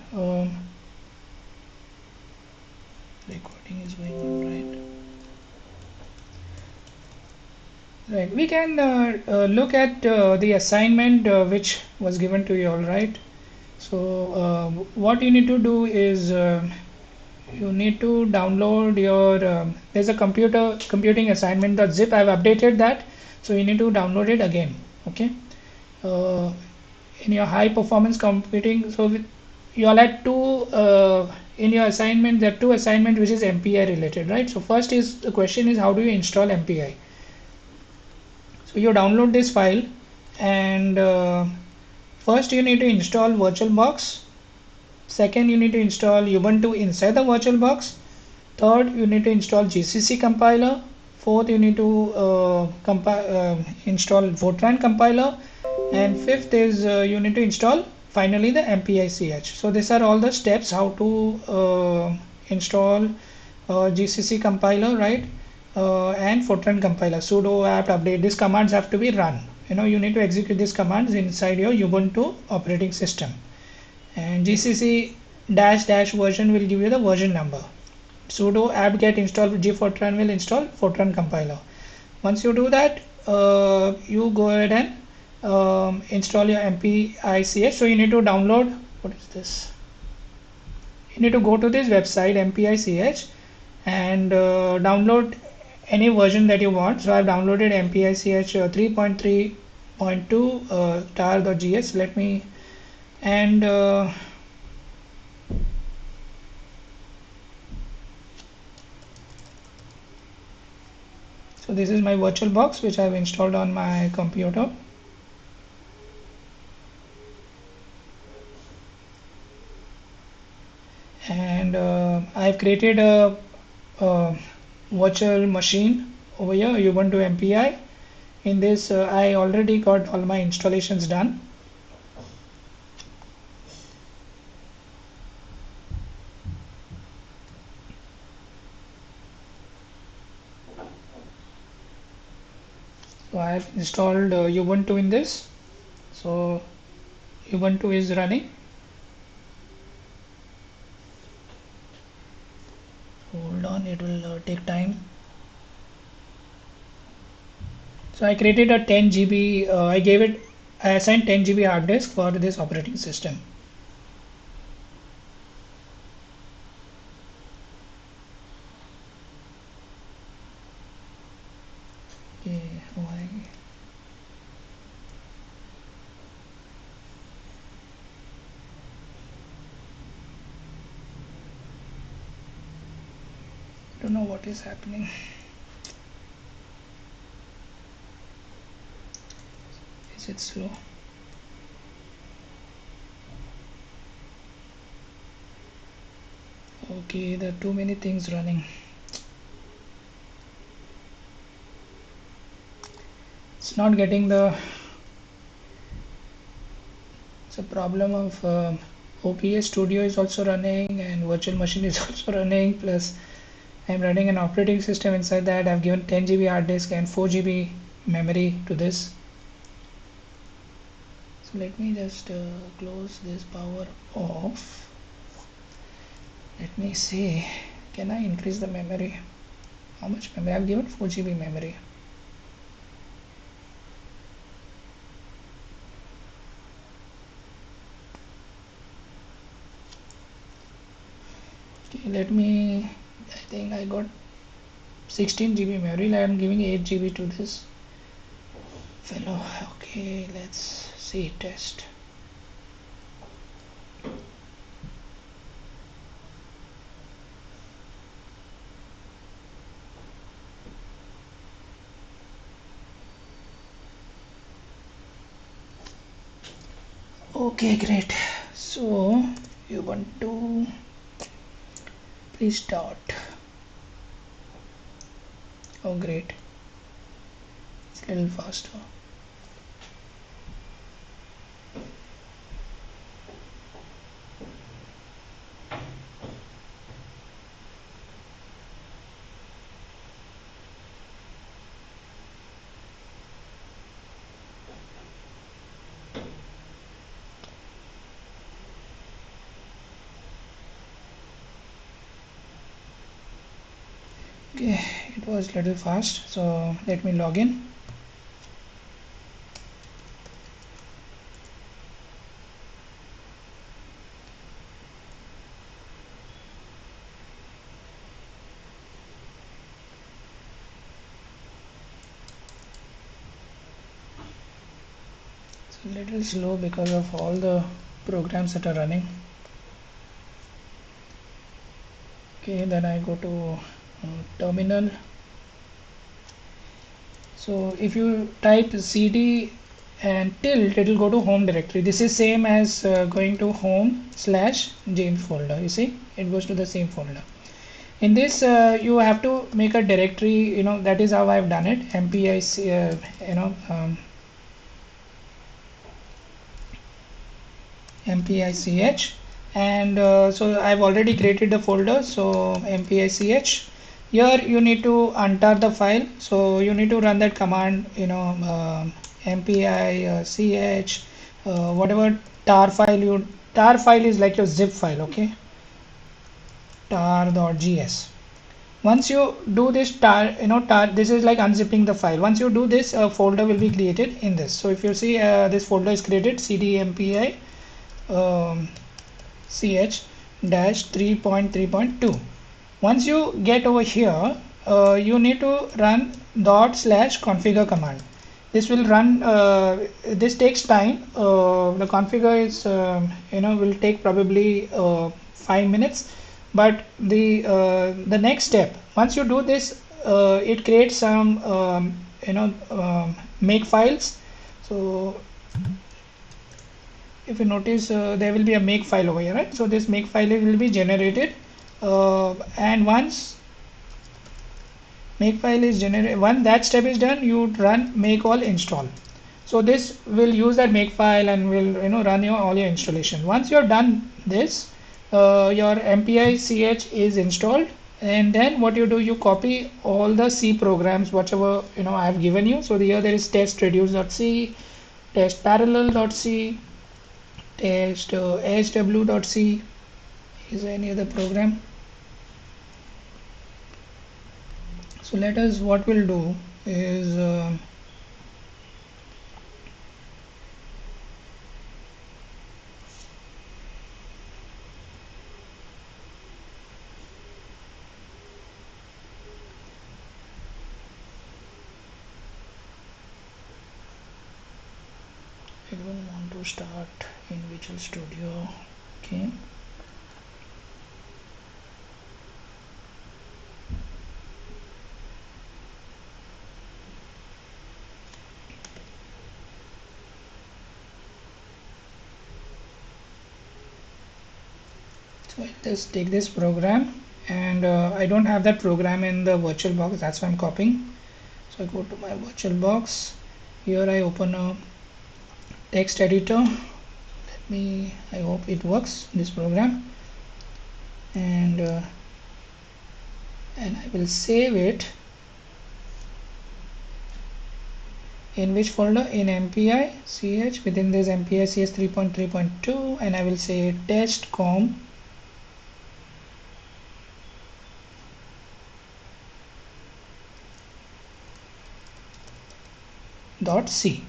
Speaker 1: recording is going on, right? Right, we can look at the assignment which was given to you all, right? So what you need to do is you need to download your there's a computing assignment.zip. I've updated that, so you need to download it again. Okay, in your high performance computing, so you all had two in your assignment. There are two assignments which is MPI related, right? So first is the question is how do you install MPI. So you download this file, and first you need to install VirtualBox. Second, you need to install Ubuntu inside the VirtualBox. Third, you need to install GCC compiler. Fourth, you need to install Fortran compiler. And fifth is you need to install finally the MPI-CH. So these are all the steps how to install GCC compiler, right? And Fortran compiler, sudo apt update. These commands have to be run. You need to execute these commands inside your Ubuntu operating system. And GCC -- version will give you the version number. Sudo apt get install gfortran will install Fortran compiler. Once you do that, you go ahead and install your MPI-CH. So you need to download, what is this? You need to go to this website MPI-CH and download any version that you want. So I've downloaded MPI-CH 3.3.2 tar.gs. Let me and so this is my VirtualBox which I've installed on my computer. And I've created a virtual machine over here, Ubuntu MPI. In this I already got all my installations done. So I have installed Ubuntu in this. So Ubuntu is running. Hold on, it will take time. So I created a 10 GB, I assigned 10 GB hard disk for this operating system. Okay, why? I don't know what is happening. Is it slow? Okay, there are too many things running. It's not getting it's a problem of OPS Studio is also running and virtual machine is also running, plus I'm running an operating system inside that. I've given 10 GB hard disk and 4 GB memory to this. So let me just close this power off. Let me see, can I increase the memory? How much memory? I've given 4 GB memory. let me, I think I got 16 GB memory. I am giving 8 GB to this fellow. Okay, let's see test. Okay, great. So you want to please start. Oh, great. It's a little faster. Okay, it was a little fast, so let me log in. It's a little slow because of all the programs that are running. Okay, then I go to terminal. So if you type cd and tilt, it will go to home directory. This is same as going to home/James folder. You see, it goes to the same folder. In this, you have to make a directory. That is how I've done it. MPIC, MPICH, and so I've already created the folder. So MPICH. Here you need to untar the file, so you need to run that command, MPICH, whatever tar file is like your zip file, okay, tar.gs. Once you do this tar, this is like unzipping the file. Once you do this, a folder will be created in this. So if you see, this folder is created, cdmpi ch -3.3.2. Once you get over here, you need to run /configure command. This will run, this takes time. The configure is will take probably 5 minutes, but the next step, once you do this, it creates some make files. So if you notice, there will be a make file over here, right? So this make file will be generated, and once make file is generated, once that step is done, you run make all install. So this will use that make file and will run all your installation. Once you have done this, your MPICH is installed, and then what you do, you copy all the C programs whatever I have given you. So here there is test reduce.c, test parallel.c, test hw.c. Is there any other program? So let us, what we'll do is I don't want to start in Visual Studio. Okay. So I'll just take this program, and I don't have that program in the VirtualBox, that's why I'm copying. So I go to my VirtualBox. Here I open a text editor. I hope it works, this program, and I will save it in which folder? In MPICH, within this MPICH 3.3.2, and I will say testcom .c.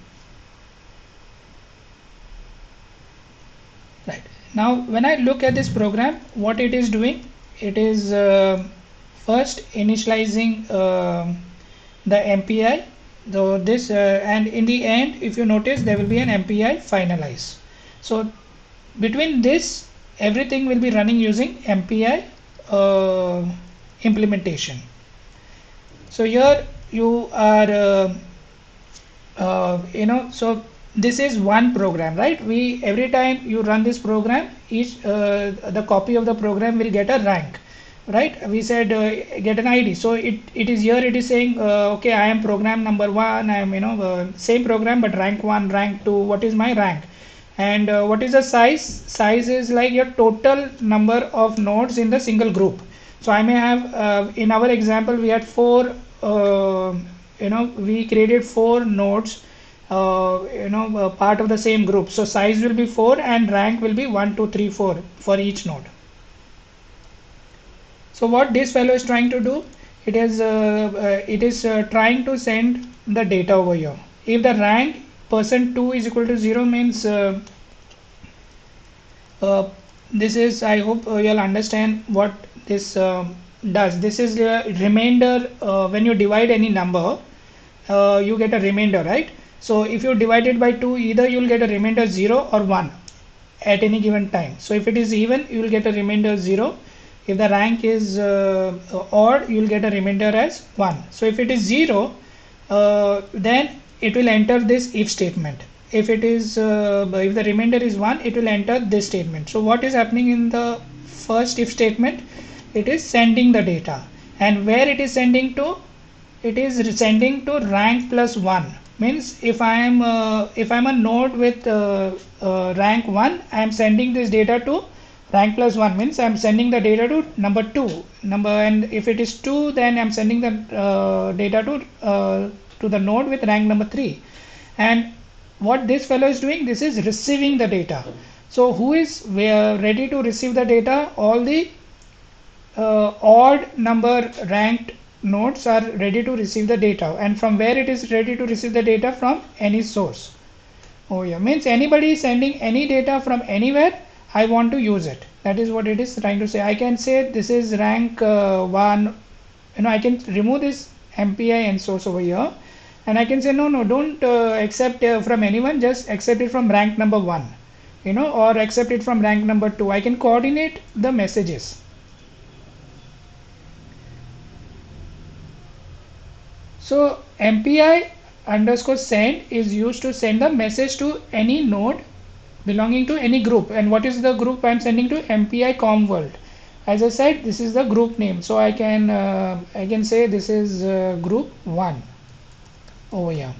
Speaker 1: Right, now when I look at this program, what it is doing, it is first initializing the MPI. So this and in the end, if you notice, there will be an MPI finalize. So between this, everything will be running using MPI implementation. So here you are so this is one program, right? We every time you run this program, each the copy of the program will get a rank, right? We said get an ID. So it is here, it is saying okay, I am program number 1, I am same program but rank 1, rank 2, what is my rank? And what is the size is like your total number of nodes in the single group. So I may have in our example we had 4 we created 4 nodes part of the same group. So size will be 4 and rank will be 1 2 3 4 for each node. So what this fellow is trying to do, it is trying to send the data over here. If the rank %2 is equal to 0 means this is, I hope you'll understand what this does. This is a remainder. When you divide any number, you get a remainder, right? So if you divide it by 2, either you'll get a remainder 0 or 1 at any given time. So if it is even, you will get a remainder 0. If the rank is odd, you will get a remainder as 1. So if it is 0, then it will enter this if statement. If it is if the remainder is 1, it will enter this statement. So what is happening in the first if statement? It is sending the data, and where it is sending to? It is sending to rank plus 1. Means if I am a node with rank 1, I am sending this data to rank plus 1, means I am sending the data to number 2 and if it is 2, then I am sending the data to the node with rank number 3. And what this fellow is doing, this is receiving the data. So who is ready to receive the data? All the odd number ranked nodes are ready to receive the data. And from where it is ready to receive the data? From any source. Oh yeah, means anybody is sending any data from anywhere, I want to use it. That is what it is trying to say. I can say this is rank 1. I can remove this MPI and source over here, and I can say no, don't accept from anyone, just accept it from rank number 1, or accept it from rank number 2. I can coordinate the messages. So MPI underscore send is used to send the message to any node belonging to any group. And what is the group I am sending to? MPI COM_world. As I said, this is the group name, so I can say this is group 1 over here.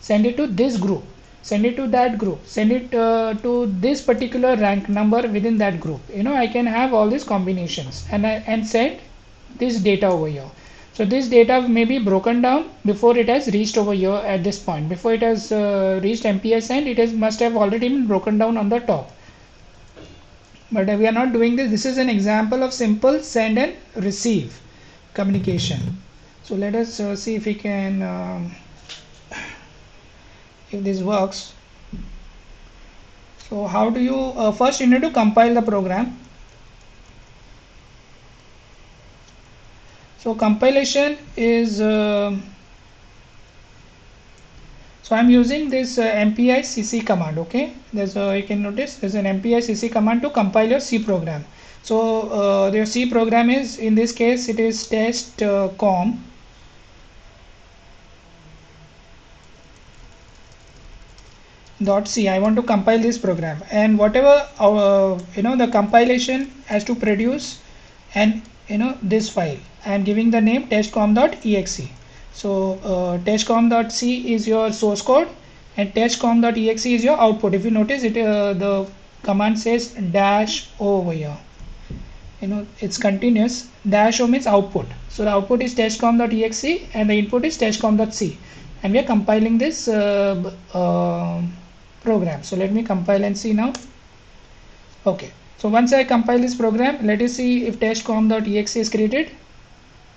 Speaker 1: Send it to this group, send it to that group, send it to this particular rank number within that group. I can have all these combinations and send this data over here. So this data may be broken down before it has reached over here at this point. Before it has reached MPI send, must have already been broken down on the top. But we are not doing this. This is an example of simple send and receive communication. So let us see if we can, if this works. So how do you, first you need to compile the program. So compilation is, so I'm using this MPI CC command. Okay, there's you can notice there's an MPI CC command to compile your C program. So your C program is, in this case it is test.com. .c. I want to compile this program, and whatever the compilation has to produce, and this file I am giving the name testcom.exe. So testcom.c is your source code and testcom.exe is your output. If you notice it, the command says -o over here. It's continuous. -o means output. So the output is testcom.exe and the input is testcom.c, and we are compiling this program. So let me compile and see now. Okay, so once I compile this program, let us see if testcom.exe is created.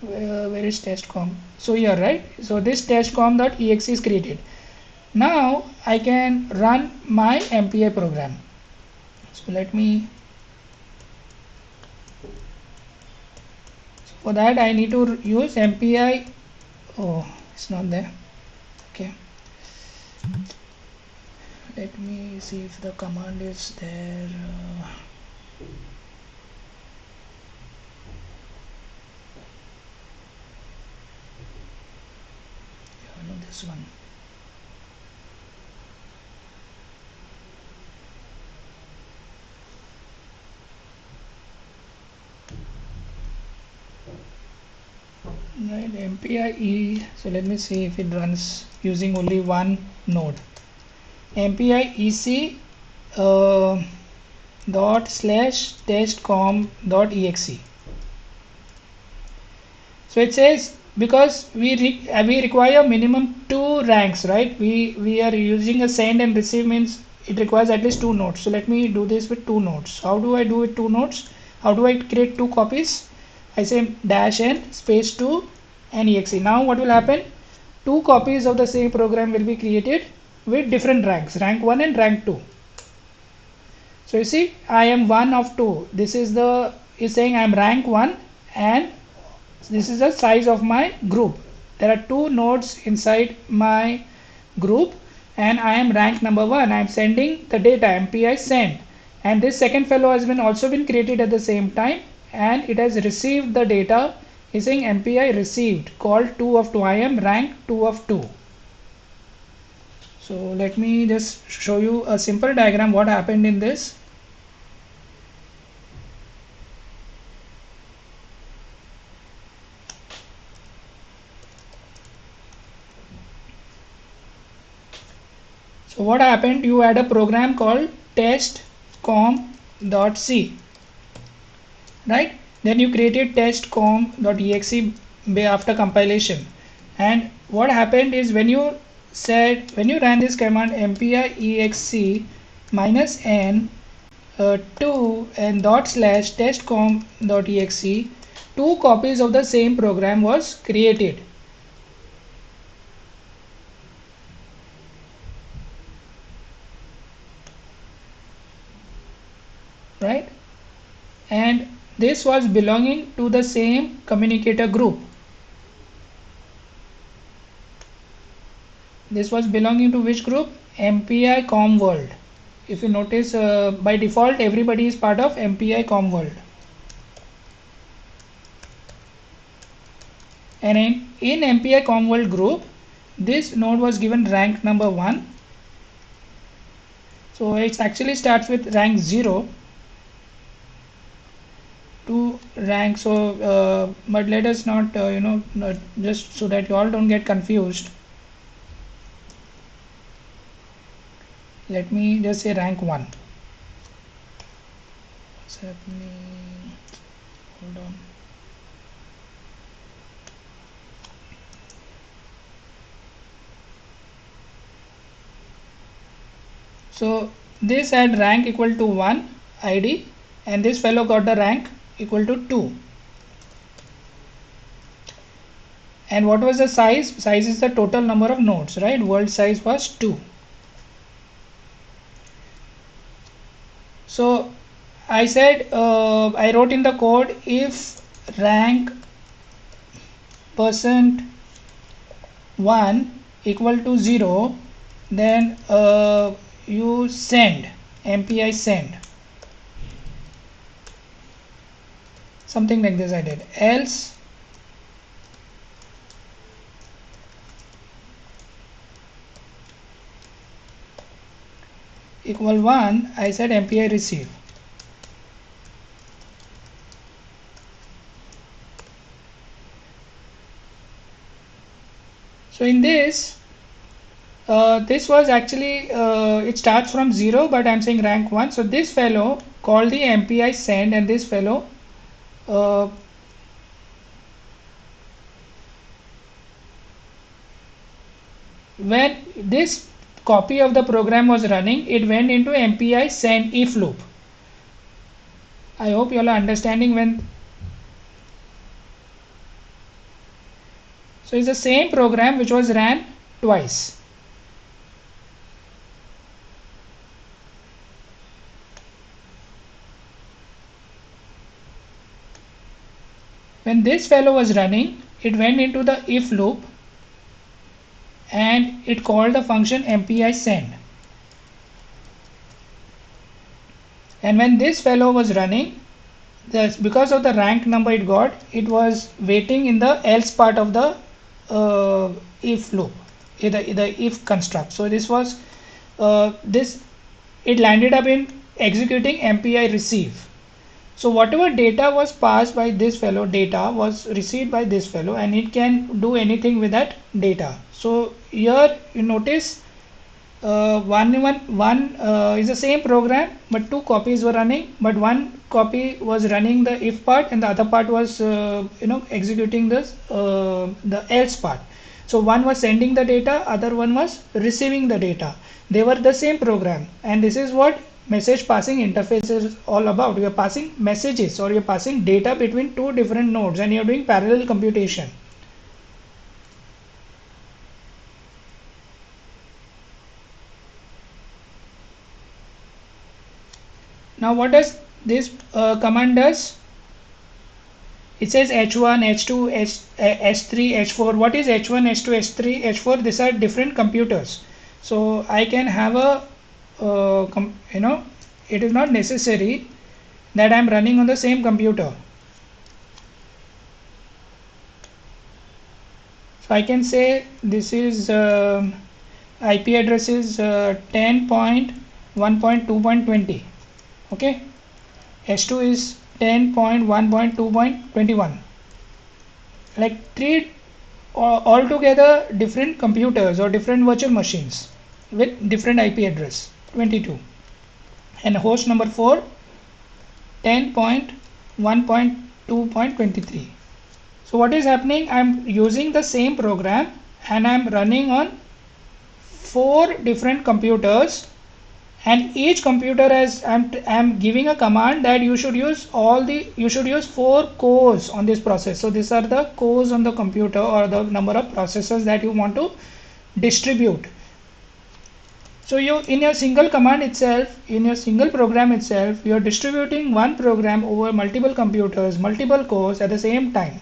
Speaker 1: Where is testcom? So here, right? So this testcom.exe is created. Now I can run my MPI program. So let me For that I need to use MPI. Oh, it's not there. Okay, let me see if the command is there. No, this one. Right, MPI. So let me see if it runs using only one node. MPI EC dot slash testcom dot exe. So it says because we require minimum 2 ranks, right? We are using a send and receive, means it requires at least 2 nodes. So let me do this with 2 nodes. How do I do with 2 nodes? How do I create 2 copies? I say dash n space 2 and exe. Now what will happen? 2 copies of the same program will be created with different ranks, rank 1 and rank 2. So you see, I am one of 2. This is saying I am rank 1, and this is the size of my group. There are 2 nodes inside my group, and I am rank number 1. I am sending the data MPI send, and this second fellow has been also been created at the same time, and it has received the data. Is saying MPI received called 2 of 2. I am rank 2 of 2. So let me just show you a simple diagram what happened in this. So what happened, you had a program called testcom.c, right? Then you created testcom.exe after compilation, and what happened is when you ran this command mpi exe -n 2 and /testcom.exe, 2 copies of the same program was created. Right, and this was belonging to the same communicator group. This was belonging to which group? MPI Com World. If you notice, by default everybody is part of MPI Com World, and in MPI Com World group, this node was given rank number 1. So it actually starts with rank 0 to rank. So but let us not just so that you all don't get confused, let me just say rank 1. What's happening? Hold on. So this had rank equal to 1 ID, and this fellow got the rank equal to 2. And what was the size? Size is the total number of nodes, right? World size was 2. So I said, I wrote in the code, if rank %1 equal to 0, then you send MPI send, something like this I did. Else equal 1, I said MPI receive. So in this, this was actually, it starts from 0, but I'm saying rank 1. So this fellow called the MPI send, and this fellow when this copy of the program was running, it went into MPI send if loop. I hope you all are understanding when. So it's the same program which was ran twice. When this fellow was running, it went into the if loop and it called the function mpi send. And when this fellow was running, because of the rank number it got, it was waiting in the else part of the if loop, the if construct. So this was it landed up in executing mpi receive. So whatever data was passed by this fellow, data was received by this fellow, and it can do anything with that data. So here you notice one is the same program, but two copies were running, but one copy was running the if part and the other part was executing this the else part. So one was sending the data, other one was receiving the data. They were the same program, and this is what message passing interface is all about. You are passing messages or you are passing data between two different nodes and you are doing parallel computation. Now what does this command does? It says h1, h2, h3, h4. What is h1, h2, h3, h4? These are different computers. So I can have a it is not necessary that I am running on the same computer. So I can say this is IP address is 10.1.2.20. Okay, h2 is 10.1.2.21. like three altogether different computers or different virtual machines with different IP address 22, and host number 4 10.1.2.23. So what is happening, I'm using the same program and I'm running on 4 different computers, and each computer has I'm giving a command that you should use 4 cores on this process. So these are the cores on the computer or the number of processors that you want to distribute. So you in your single command itself, in your single program itself, you are distributing one program over multiple computers, multiple cores at the same time.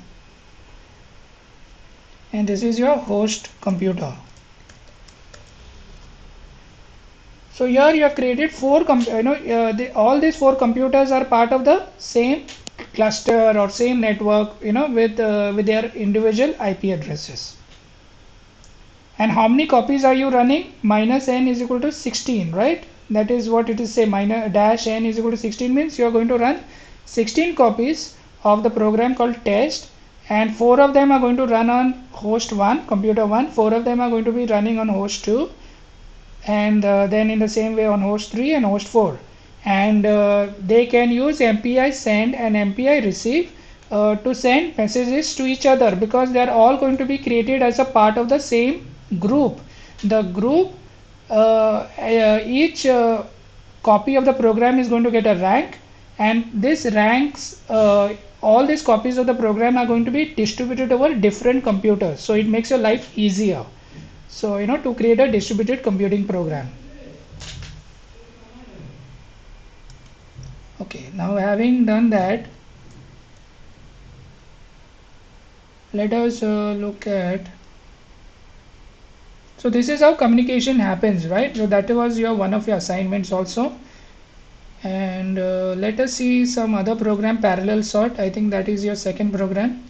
Speaker 1: And this is your host computer. So here you have created 4 all these 4 computers are part of the same cluster or same network, with their individual IP addresses. And how many copies are you running? Minus n is equal to 16, right? That is what it is say, minus dash n is equal to 16 means you are going to run 16 copies of the program called test, and 4 of them are going to run on host 1, computer 1, 4 of them are going to be running on host 2, and then in the same way on host 3 and host 4, and they can use MPI send and MPI receive to send messages to each other, because they are all going to be created as a part of the same group. The group, each copy of the program is going to get a rank, and this ranks, all these copies of the program are going to be distributed over different computers, so it makes your life easier. So to create a distributed computing program. Okay, now having done that, let us look at, so this is how communication happens, right? So that was one of your assignments also. And let us see some other program, parallel sort. I think that is your second program.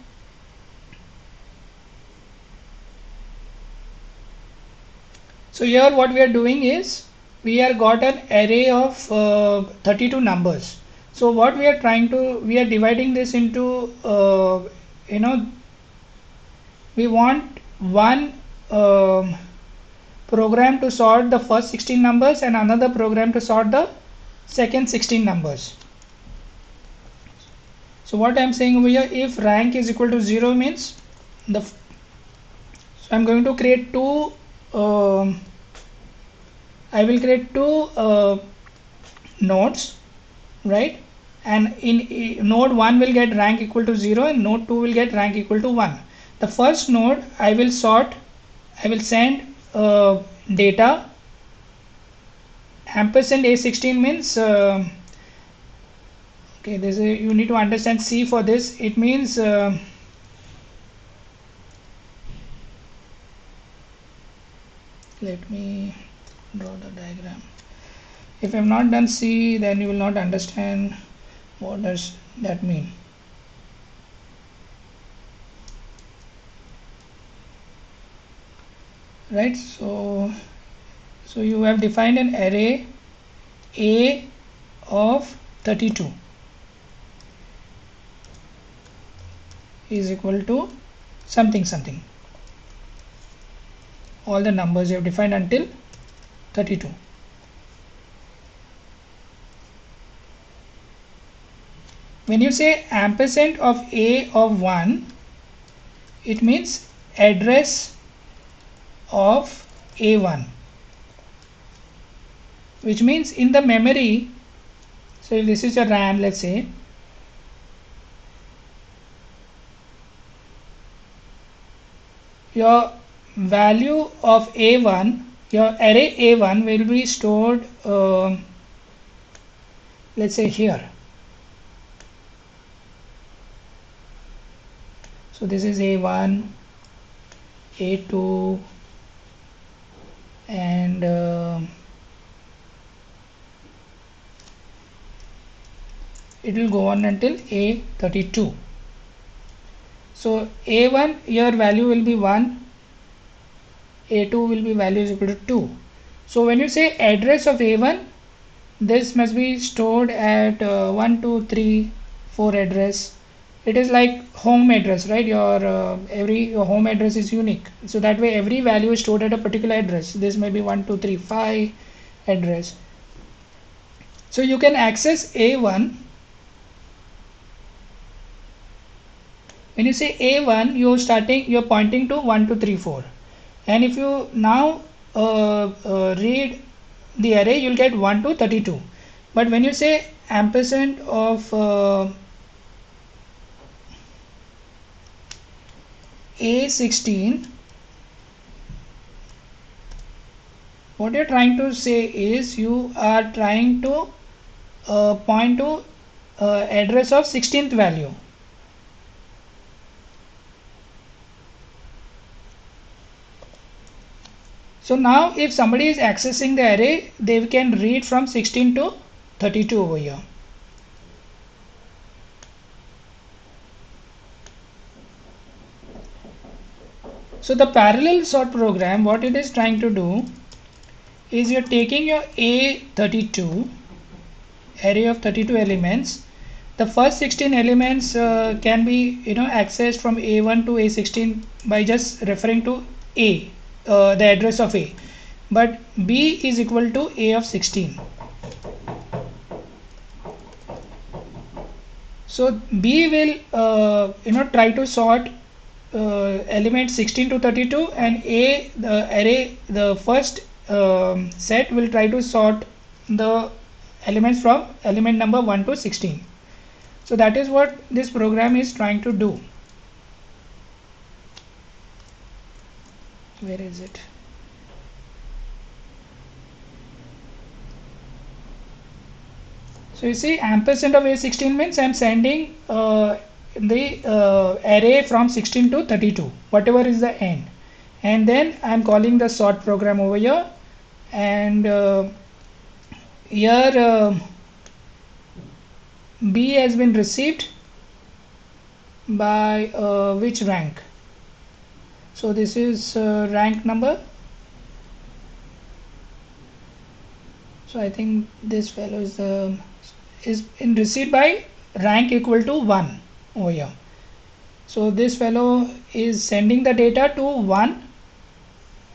Speaker 1: So here what we are doing is, we are got an array of 32 numbers. So what we are dividing this into, we want one program to sort the first 16 numbers and another program to sort the second 16 numbers. So what I am saying over here, if rank is equal to 0 means so I am going to create two I will create two nodes, right? And in node 1 will get rank equal to 0 and node 2 will get rank equal to 1. The first node I will send data ampersand A16 means okay, this is, you need to understand C for this. It means Let me draw the diagram. If I have not done C, then you will not understand what does that mean. Right, so you have defined an array A of 32 is equal to something something, all the numbers you have defined until 32. When you say ampersand of A of 1, it means address of A1, which means in the memory. So if this is your RAM, let's say, your value of A1, your array A1 will be stored, let's say here. So this is A1, A2, and it will go on until A32. So A1, your value will be 1, A2 will be value is equal to 2. So when you say address of A1, this must be stored at 1, 2, 3, 4 address. It is like home address, right? Your home address is unique. So that way every value is stored at a particular address. This may be 1, 2, 3, 5 address. So you can access A1. When you say A1, you're pointing to 1, 2, 3, 4. And if you now read the array, you'll get 1 to 32. But when you say ampersand of A16, what you're trying to say is you are trying to point to address of 16th value. So now if somebody is accessing the array, they can read from 16 to 32 over here. So the parallel sort program, what it is trying to do is you're taking your A32 array of 32 elements. The first 16 elements can be accessed from A1 to A16 by just referring to A, the address of A, but B is equal to A of 16. So B will try to sort elements 16 to 32, and A, the array, the first set will try to sort the elements from element number 1 to 16. So that is what this program is trying to do. Where is it? So you see, ampersand of A16 means I'm sending the array from 16 to 32, whatever is the end, and then I'm calling the sort program over here, and here B has been received by which rank? So this is rank number. So I think this fellow is in received by rank equal to 1 over here. So this fellow is sending the data to 1,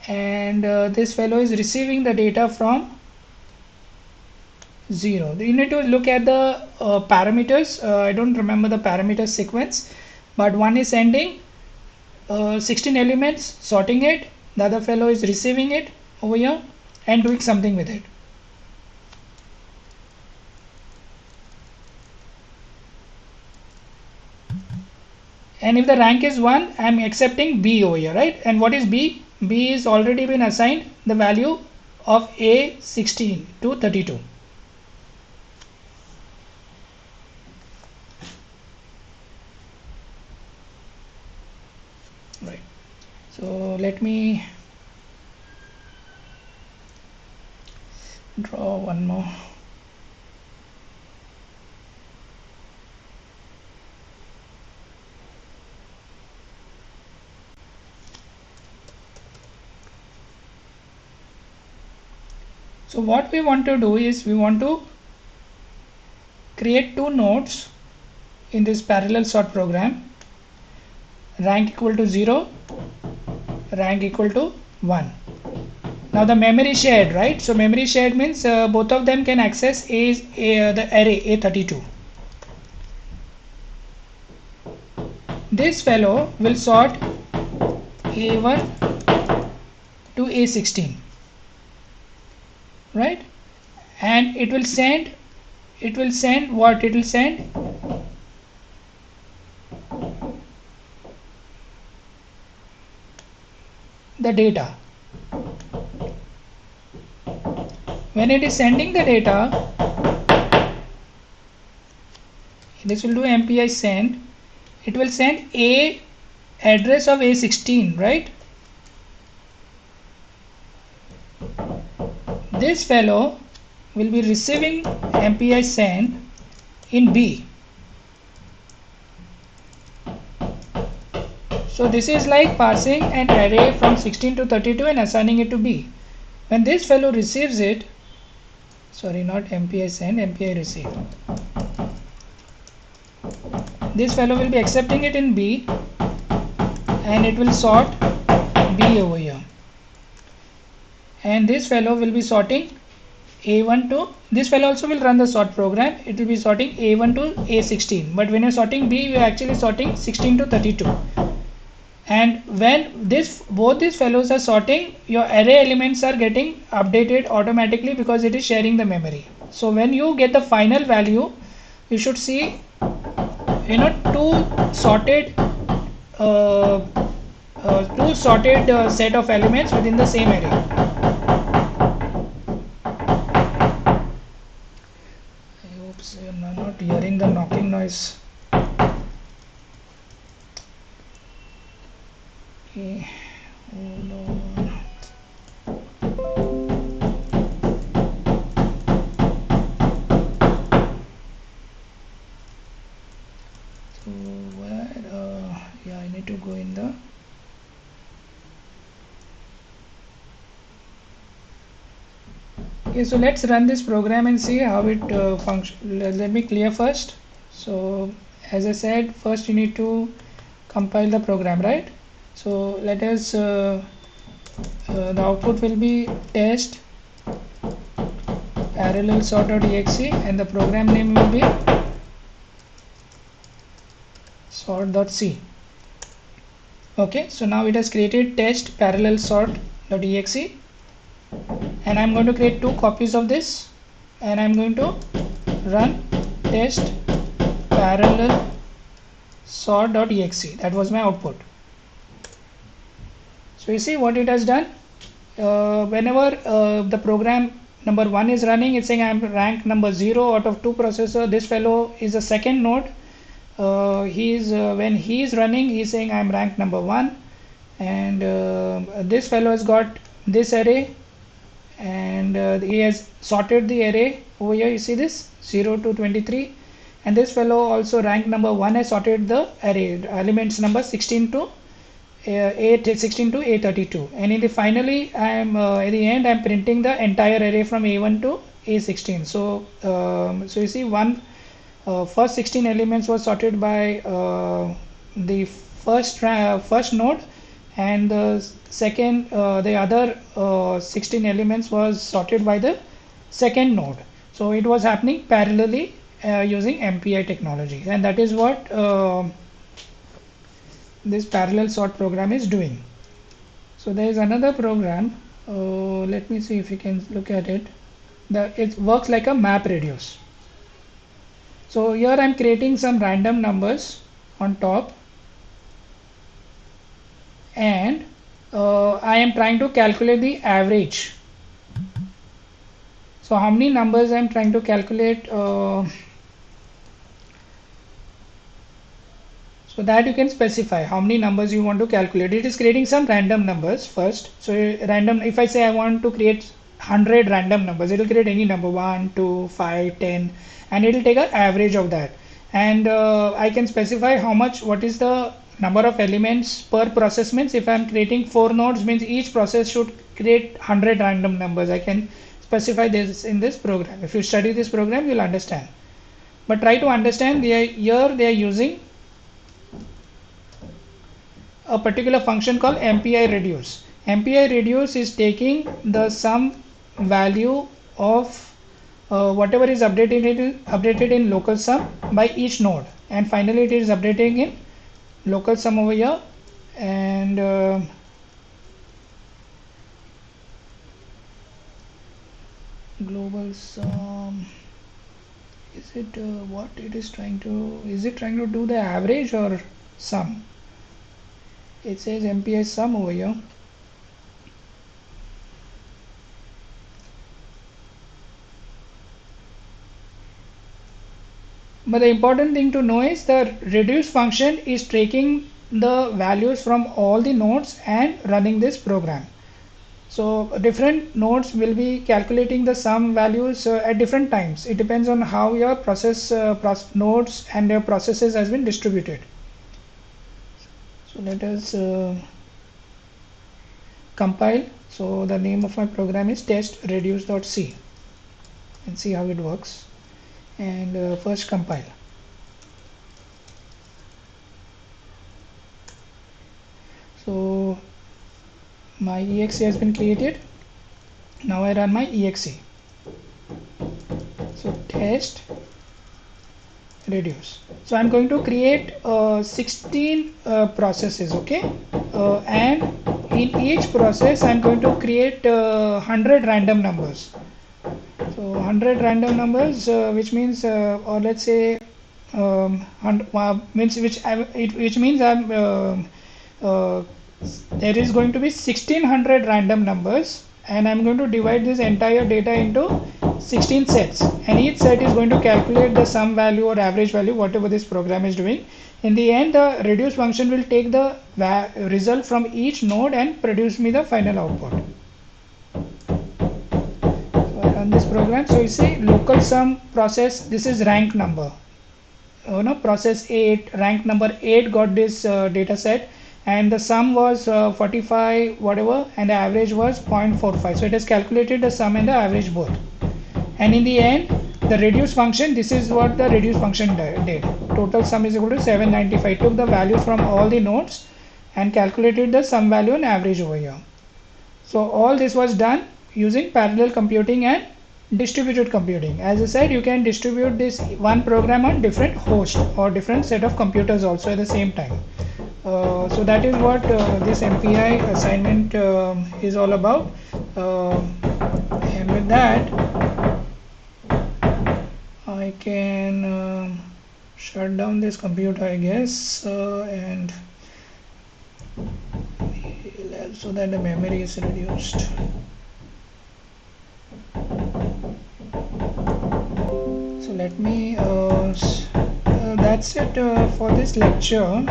Speaker 1: and this fellow is receiving the data from 0. You need to look at the parameters. I don't remember the parameter sequence, but one is sending 16 elements, sorting it. The other fellow is receiving it over here and doing something with it. And if the rank is 1, I am accepting B over here, right? And what is B? B is already been assigned the value of A16 to 32. Right. So let me draw one more. So what we want to do is we want to create two nodes in this parallel sort program, rank equal to 0, rank equal to 1. Now the memory shared, right? So memory shared means both of them can access the array A32. This fellow will sort A1 to A16, right? And it will send what? It will send the data. When it is sending the data, this will do MPI send. It will send a address of A16, right? This fellow will be receiving MPI send in B. So this is like passing an array from 16 to 32 and assigning it to B. When this fellow receives it, sorry, not MPI send, MPI receive. This fellow will be accepting it in B and it will sort B over here. And this fellow will be sorting A1 to, this fellow also will run the sort program. It will be sorting A1 to A16. But when you're sorting B, you're actually sorting 16 to 32. And when both these fellows are sorting, your array elements are getting updated automatically because it is sharing the memory. So when you get the final value, you should see two sorted set of elements within the same array. I hope so you're not hearing the knocking noise. Okay, hold on. So where yeah, I need to go in the okay, so let's run this program and see how it functions. Let me clear first. So as I said, first you need to compile the program, right? So let us the output will be test parallel sort.exe and the program name will be sort.c. Okay, so now it has created test parallel sort.exe and I'm going to create two copies of this and I'm going to run test parallel sort.exe. That was my output. So you see what it has done. Whenever the program number 1 is running, it's saying I'm rank number 0 out of 2 processor. This fellow is a second node. When he is running, he's saying I'm rank number 1, and this fellow has got this array, and he has sorted the array over here. You see this 0 to 23, and this fellow also rank number 1 has sorted the array elements number 16 to A32, and in the finally at the end I'm printing the entire array from A1 to A16. So so you see first 16 elements was sorted by the first node, and the second the other 16 elements was sorted by the second node. So it was happening parallelly using MPI technology, and that is what this parallel sort program is doing. So there is another program. Let me see if you can look at it. It works like a map reduce. So here I am creating some random numbers on top, and I am trying to calculate the average. So how many numbers I am trying to calculate, so that you can specify how many numbers you want to calculate. It is creating some random numbers first. So random, if I say I want to create 100 random numbers. It will create any number 1, 2, 5, 10, and it will take an average of that. And I can specify how much, what is the number of elements per process. Means if I'm creating 4 nodes, means each process should create 100 random numbers. I can specify this in this program. If you study this program, you'll understand. But try to understand, here they are using a particular function called MPI reduce. MPI reduce is taking the sum value of whatever is updated in local sum by each node, and finally it is updating in local sum over here, and global sum. Is it what it is trying to? Is it trying to do the average or sum? It says MPI sum over here. But the important thing to know is the reduce function is taking the values from all the nodes and running this program. So different nodes will be calculating the sum values at different times. It depends on how your nodes and their processes has been distributed. So let us compile. So the name of my program is test reduce.c, and see how it works. And first compile. So my exe has been created. Now I run my exe. So test reduce. So I'm going to create 16 processes, okay, and in each process I'm going to create 100 random numbers. So 100 random numbers, which means or let's say which means there is going to be 1600 random numbers, and I'm going to divide this entire data into 16 sets, and each set is going to calculate the sum value or average value, whatever this program is doing. In the end, the reduce function will take the result from each node and produce me the final output. So I run this program. So you see local sum process, this is rank number. Process 8, rank number 8 got this data set, and the sum was 45 whatever, and the average was 0.45. So it has calculated the sum and the average both. And in the end, the reduce function, this is what the reduce function did. Total sum is equal to 795. Took the values from all the nodes and calculated the sum value and average over here. So all this was done using parallel computing and distributed computing. As I said, you can distribute this one program on different hosts or different set of computers also at the same time. So that is what this MPI assignment is all about. And with that, I can shut down this computer, I guess, and so that the memory is reduced. So let me that's it for this lecture.